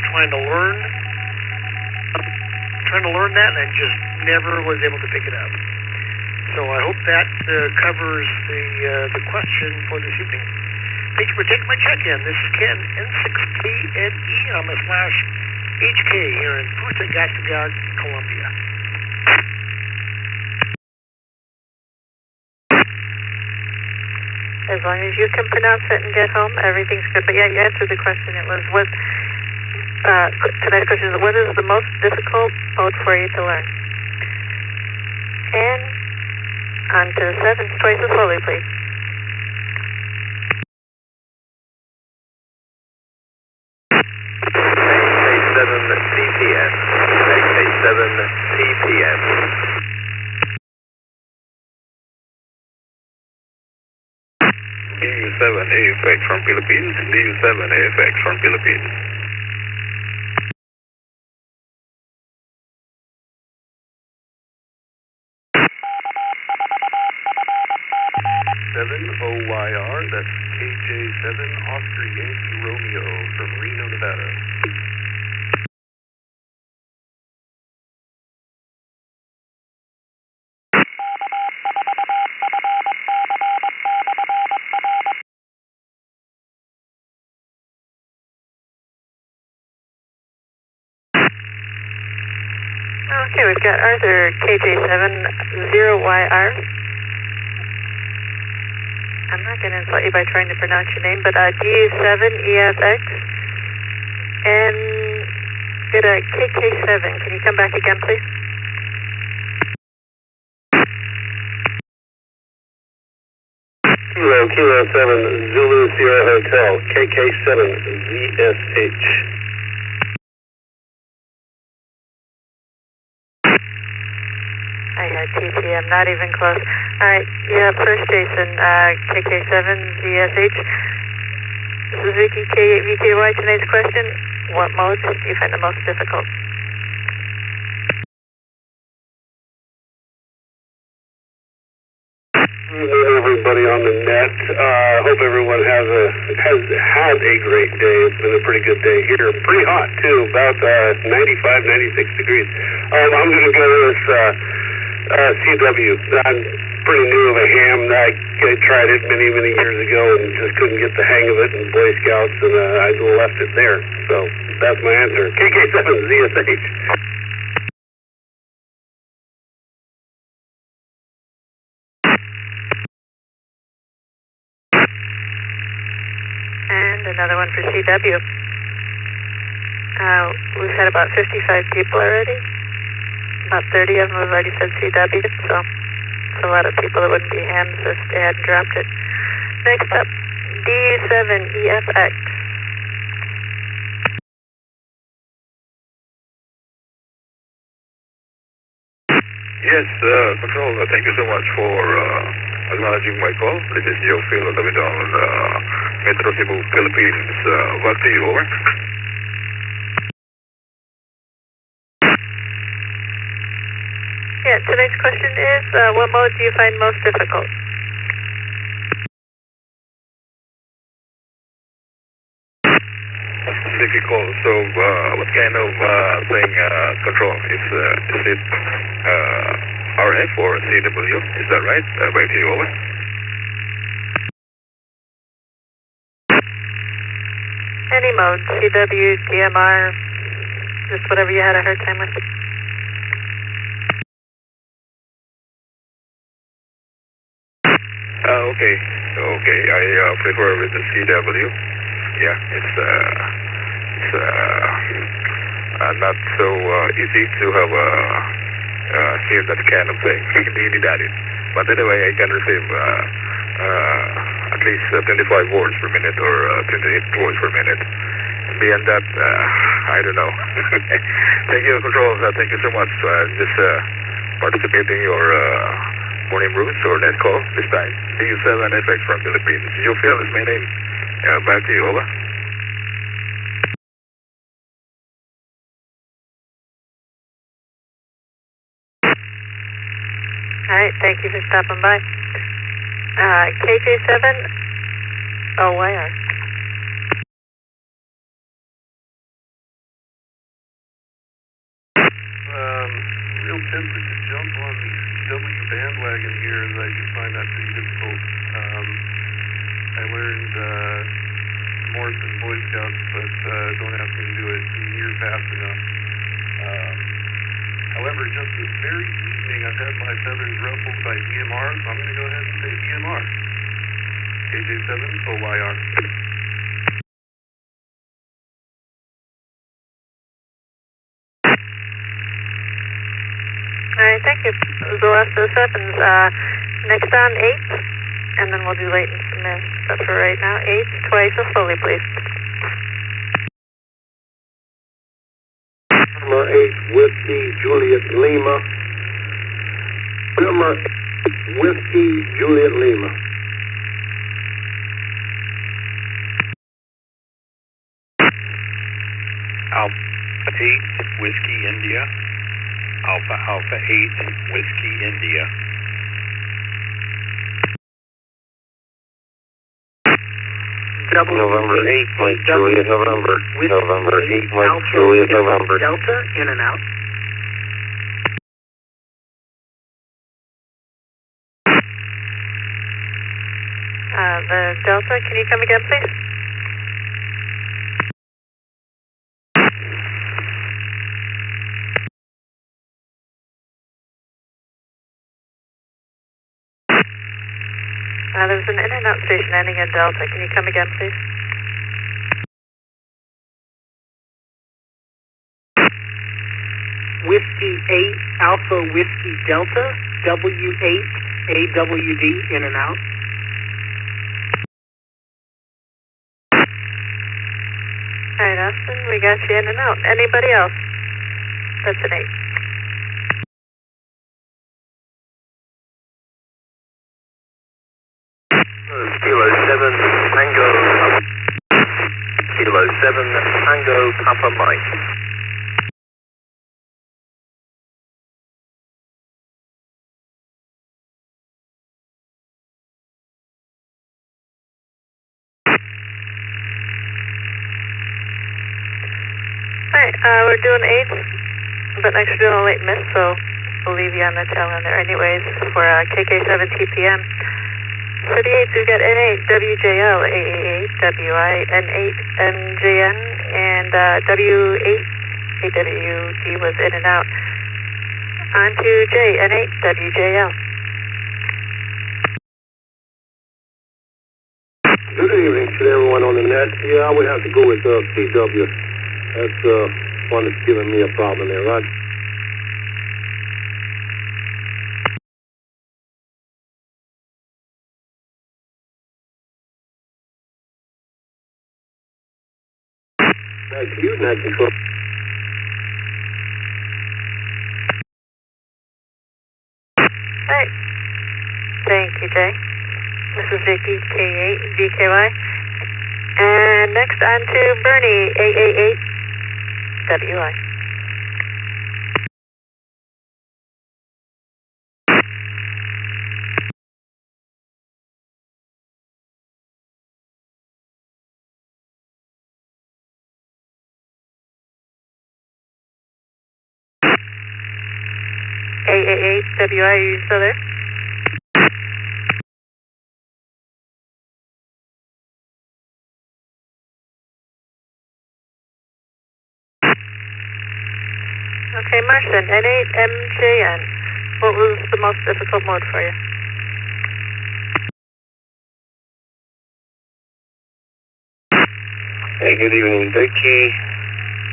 trying to learn that, and I just never was able to pick it up. So I hope that covers the question for this evening. Thank you for taking my check-in. This is Ken, N6KNE. I'm a /HK here in Punta Gaston, Colombia. As long as you can pronounce it and get home, everything's good. But yeah, you answered the question. It was today's question is, what is the most difficult mode for you to learn? And on to the 7s, twice as slowly, please. AK7 CPN. AK7 CPN. DU7 AFX from Philippines. DU7 AFX from Philippines. OYR, that's KJ7 Oscar Yankee Romeo from Reno, Nevada. Okay, we've got Arthur KJ70YR. I'm not going to insult you by trying to pronounce your name, but D7EFX. And get a KK7. Can you come back again, please? Kilo 7 Zulu Sierra Hotel, KK7 ZSH. I had TTM, not even close. Alright, yeah, first Jason, KK7ZSH. Suzuki K8VKY, tonight's question, what modes do you find the most difficult? Everybody on the net. Hope everyone has had a great day. It's been a pretty good day here. Pretty hot too, about 95, 96 degrees. I'm going to go with CW. I'm pretty new of a ham. I tried it many years ago and just couldn't get the hang of it in Boy Scouts, and I left it there. So that's my answer. KK7 ZSH. And another one for CW. We've had about 55 people already. About 30 of them have already said CW, so it's a lot of people that wouldn't be hams if they hadn't dropped it. Next up, D7EFX. Yes, Control, thank you so much for acknowledging my call. This is Joe Phil on Metro Cebu, Philippines. Back to you, over. Yeah, today's question is, what mode do you find most difficult? Difficult, so what kind of thing, Control? Is it RF or CW? Is that right? Back to you, over. Any mode, CW, DMR, just whatever you had a hard time with. Okay, I prefer with the CW. Yeah, it's not so easy to have hear that kind of thing. Really that it. But anyway, I can receive at least 25 words per minute or 28 words per minute. Beyond that, I don't know. Thank you, Control. Thank you so much. Just participating in your morning roots or net call this time. D7 FX from Philippines. You feel is my name. Back to you, over. Alright, thank you for stopping by. KJ7 OYR. Real tempted to jump on the CW bandwagon here, as I do find that pretty difficult. I learned Morse in Boy Scouts, but don't ask me to do it near fast enough. However, just this very evening, I've had my feathers ruffled by DMR, so I'm going to go ahead and say DMR. KJ7 OYR. Alright, thank you. The last of the sevens. Next on 8, and then we'll do late and submit. But for right now, 8 twice, so slowly, please. Number 8, Whiskey Juliet Lima. Number 8, Whiskey Juliet Lima. Alpha 8, Whiskey India. Alpha 8, Whiskey India. November 8, Mike Juliet, November. November 8, Mike Juliet, November. Delta, in and out. The Delta, can you come again, please? There's an in and out station ending in Delta. Can you come again, please? Whiskey 8, Alpha Whiskey Delta, W8, AWD, in and out. Alright, Austin, we got you in and out. Anybody else? That's an 8. Kilo 7, Tango, Kilo 7, Tango, Papa Mike. Alright, we're doing 8, but next we're doing a late miss, so we'll leave you on the tail end there anyways for KK7 TPM. For the 8s, we've got N8, WJL, AA8, WI, N8, MJN, and W8, AWD was in and out. On to J, N8, WJL. Good evening to everyone on the net. Yeah, I would have to go with CW. That's one that's giving me a problem there, right? Thank you, net control. Alright. Thank you, Jay. This is Vicky, K8, VKY. And next on to Bernie, AA8, WI. AA8, WI, are you still there? Okay, Martian, N8, MJN. What was the most difficult mode for you? Hey, good evening, Vicky,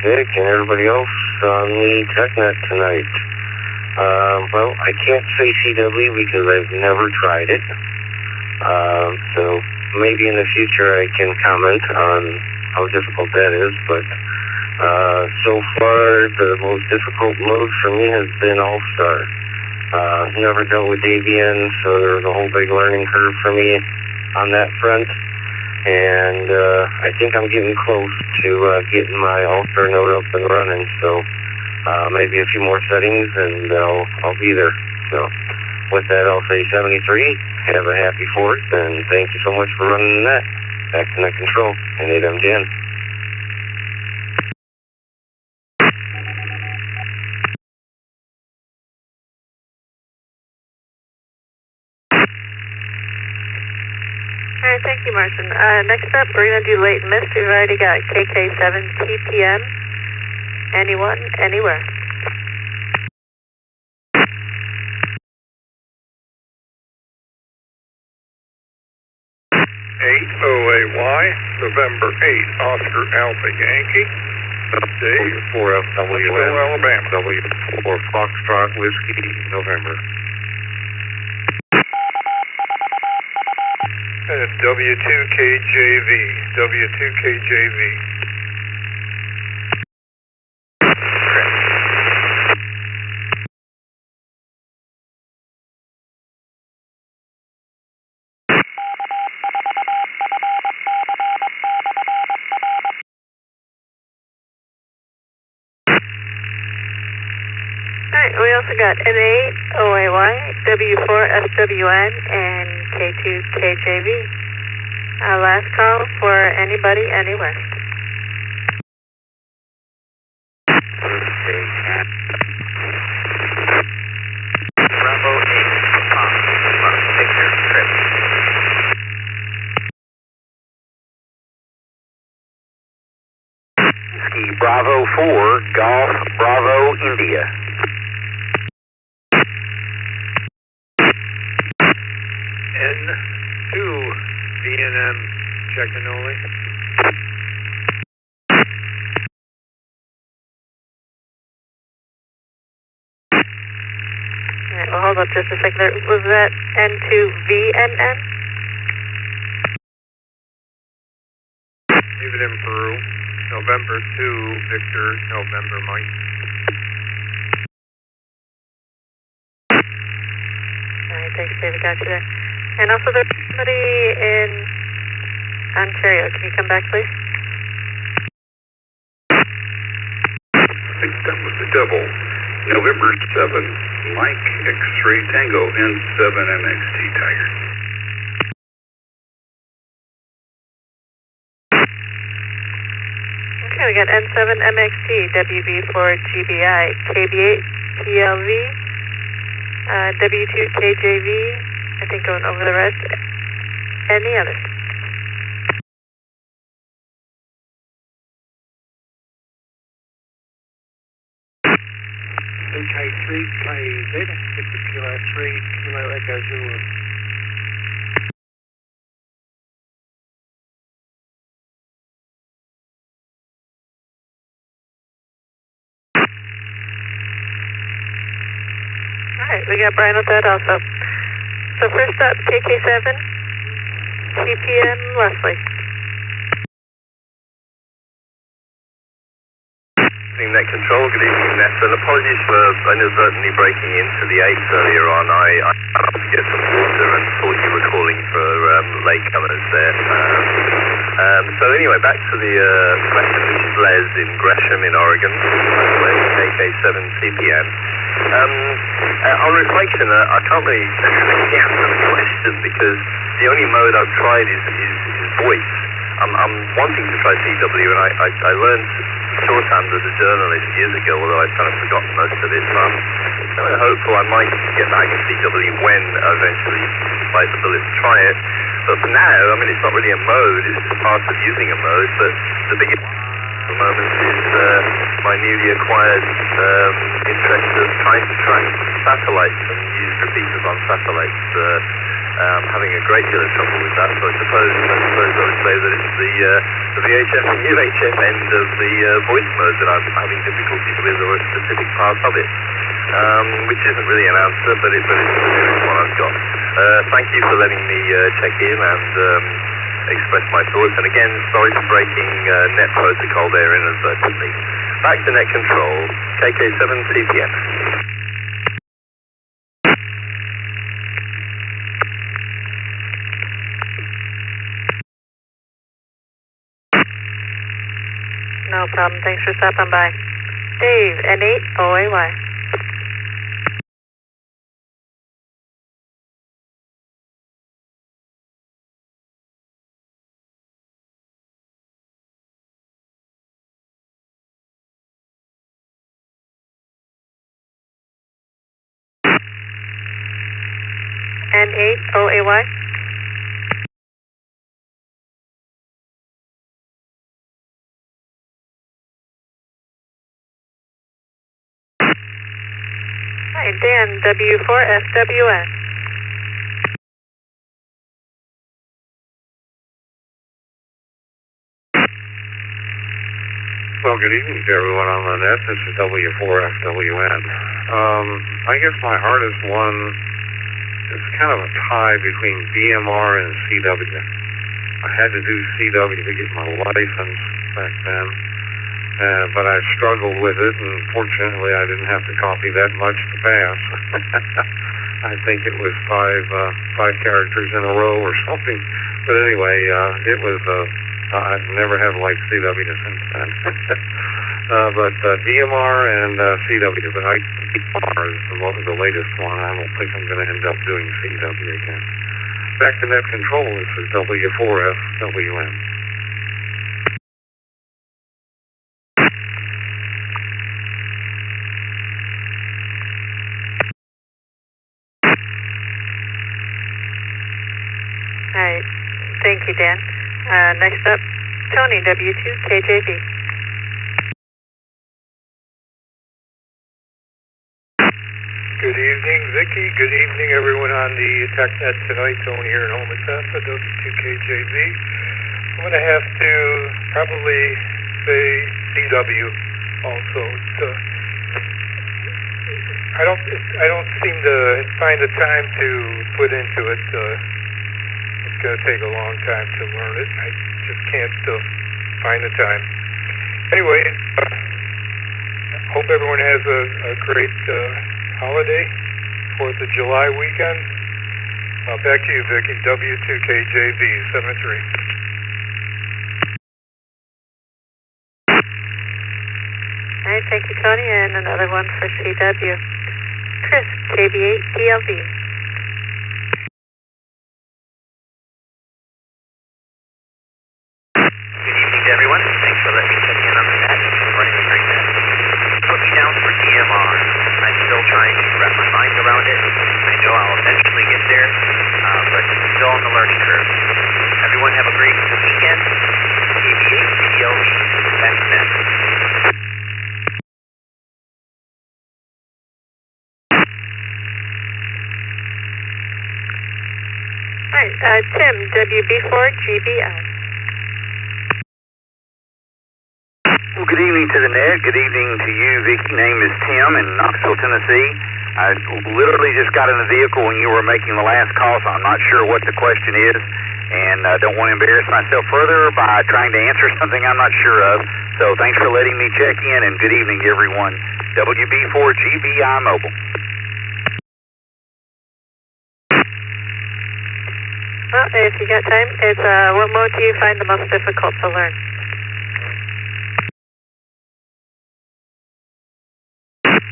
Vic, and everybody else on the TechNet tonight. Well, I can't say CW because I've never tried it. So maybe in the future I can comment on how difficult that is, but so far the most difficult mode for me has been All-Star. Never dealt with Debian, so there was a whole big learning curve for me on that front. And I think I'm getting close to getting my All-Star node up and running, so maybe a few more settings and I'll be there. So with that, I'll say 73, have a happy 4th, and thank you so much for running the net. Back to net control, and 8MGN. Alright, thank you, Martian. Next up, we're going to do late miss. We've already got KK7 TPM. Anyone, anywhere. OAY, November 8, Oscar Alpha Yankee. Dave, W4FWM, Alabama. W4 Foxtrot Whiskey, November. And W2KJV, W2KJV. Alright, we also got N8, OAY, W4 SWN, and K2 KJV. Last call for anybody, anywhere. Bravo 8, take your trip. Whiskey Bravo 4, Golf Bravo India. N2, VNM, checking only. Alright, well hold up just a second. Was that N2VNN? Leave it in Peru. November 2, Victor, November, Mike. Alright, thanks David, got you there. And also there's somebody in Ontario. Can you come back please? That was the double. November 7, Mike X-Ray Tango N7 MXT Tiger. Okay, we got N7 MXT, WB4GBI, KB8 PLV, W2 KJV, I think going over the rest, and the others. UK3 KZ, Victor Kilo 3, Kilo Echo Zulu. Alright, we got Brian with that also. So first up, KK7, TPN Leslie. Net Control, good evening, Net. And apologies for inadvertently breaking into the 8 earlier on. I ran up to get some water and thought you were calling for latecomers there. So anyway, back to the question. This is Les in Gresham in Oregon, KK7 CPN. On reflection, I can't really answer the question because the only mode I've tried is voice. I'm wanting to try CW, and I learned shorthand as a journalist years ago, although I've kind of forgotten most of it, so I'm kind of hopeful I might get back to CW when I eventually bite the bullet to try it. But for now, I mean, it's not really a mode, it's just part of using a mode, but the biggest at the moment is my newly acquired interest of trying to track satellites and use repeaters on satellites. I'm having a great deal of trouble with that, so I suppose I would say that it's the VHF and UHF end of the voice mode that I'm having difficulties with, or a specific part of it, which isn't really an answer, but it's the nearest one I've got. Thank you for letting me check in and express my thoughts, and again, sorry for breaking net protocol there inadvertently. Back to net control, KK7 CPN. No problem, thanks for stopping by. Dave, N8 OAY. N8 OAY. Hi, Dan, W4SWN. Well, good evening to everyone on the net. This is W4FWN. I guess my hardest one is kind of a tie between BMR and CW. I had to do CW to get my license back then, but I struggled with it, and fortunately I didn't have to copy that much to pass. I think it was five characters in a row or something. But anyway, it was, I've never had liked CW since then. But DMR and CW, but DMR is the latest one. I don't think I'm going to end up doing CW again. Second at control, this is W4FWM. All right. Thank you, Dan. Next up, Tony, W2KJV. Good evening, Vicki. Good evening, everyone on the TechNet tonight. Tony here in Homicide, W2KJV. I'm going to have to probably say CW also. I don't seem to find the time to put into it. It's going to take a long time to learn it. I just can't find the time. Anyway, hope everyone has a great holiday, 4th of July weekend. Back to you, Vicki. W2KJV 73. All right, thank you, Tony, and another one for CW. Chris, KB8DLV. Good evening to everyone. Thanks for letting me check in on the net and running the great net. Put me down for DMR. I'm still trying to wrap my mind around it. I know I'll eventually get there, but still on the learning curve. Everyone have a great weekend. KB8DLV. Back to net. All right, Tim, WB4GBI. Well, good evening to the net. Good evening to you, Vicki. Name is Tim in Knoxville, Tennessee. I literally just got in the vehicle when you were making the last call, so I'm not sure what the question is, and I don't want to embarrass myself further by trying to answer something I'm not sure of. So thanks for letting me check in, and good evening to everyone. WB4GBI Mobile. Well, if you got time, it's what mode do you find the most difficult to learn?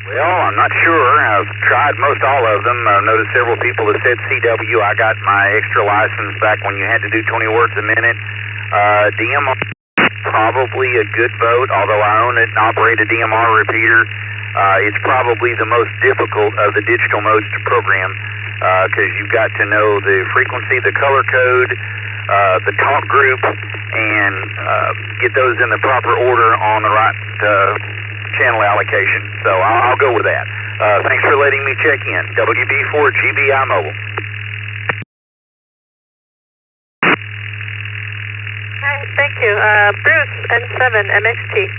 Well, I'm not sure. I've tried most all of them. I've noticed several people have said CW. I got my extra license back when you had to do 20 words a minute. DMR, probably a good vote, although I own it and operate a DMR repeater. It's probably the most difficult of the digital modes to program because you've got to know the frequency, the color code, the talk group, and get those in the proper order on the right channel allocation. So I'll go with that. Thanks for letting me check in. WB4GBI Mobile. All right, thank you. Bruce, N7, MXT.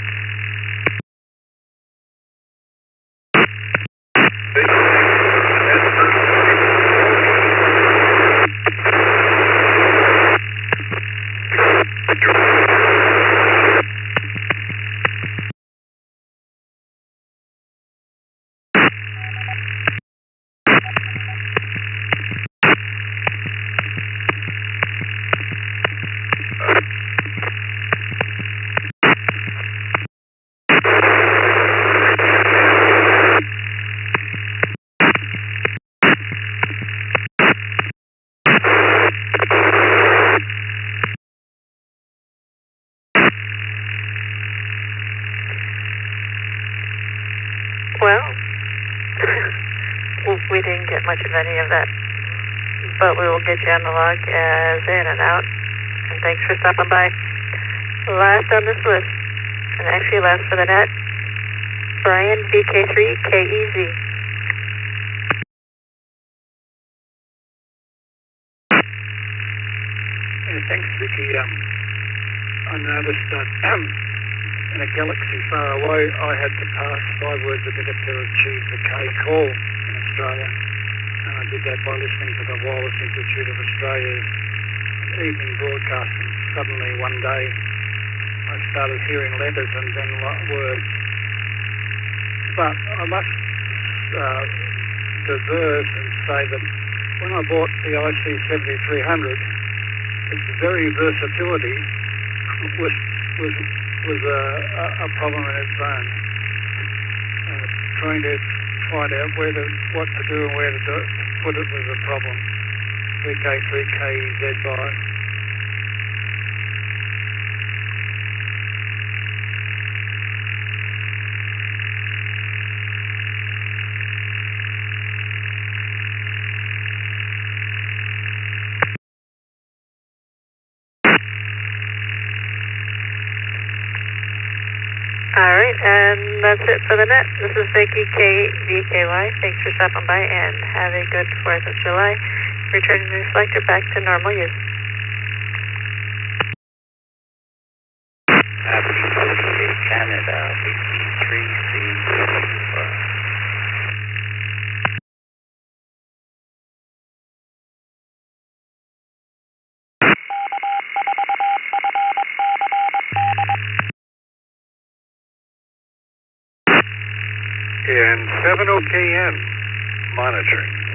Well, we didn't get much of any of that, but we will get you on the log as in and out. And thanks for stopping by. Last on this list, and actually last for the net, Brian, VK3KEZ. Thanks, Vicki. I noticed that in a galaxy far away, I had to pass 5 words a minute to achieve the K call in Australia. And I did that by listening to the Wireless Institute of Australia's evening broadcast. And suddenly one day, I started hearing letters and then words. But I must diverse and say that when I bought the IC7300, its very versatility was a problem in its own. Trying to find out what to do and where to put it was a problem. 3K3KZ bar. Alright, and that's it for the net. This is Vicky, K8VKY. Thanks for stopping by and have a good 4th of July. Returning the reflector back to normal use. Happy birthday, Canada, Vicky 3C. And 7 OKN monitoring.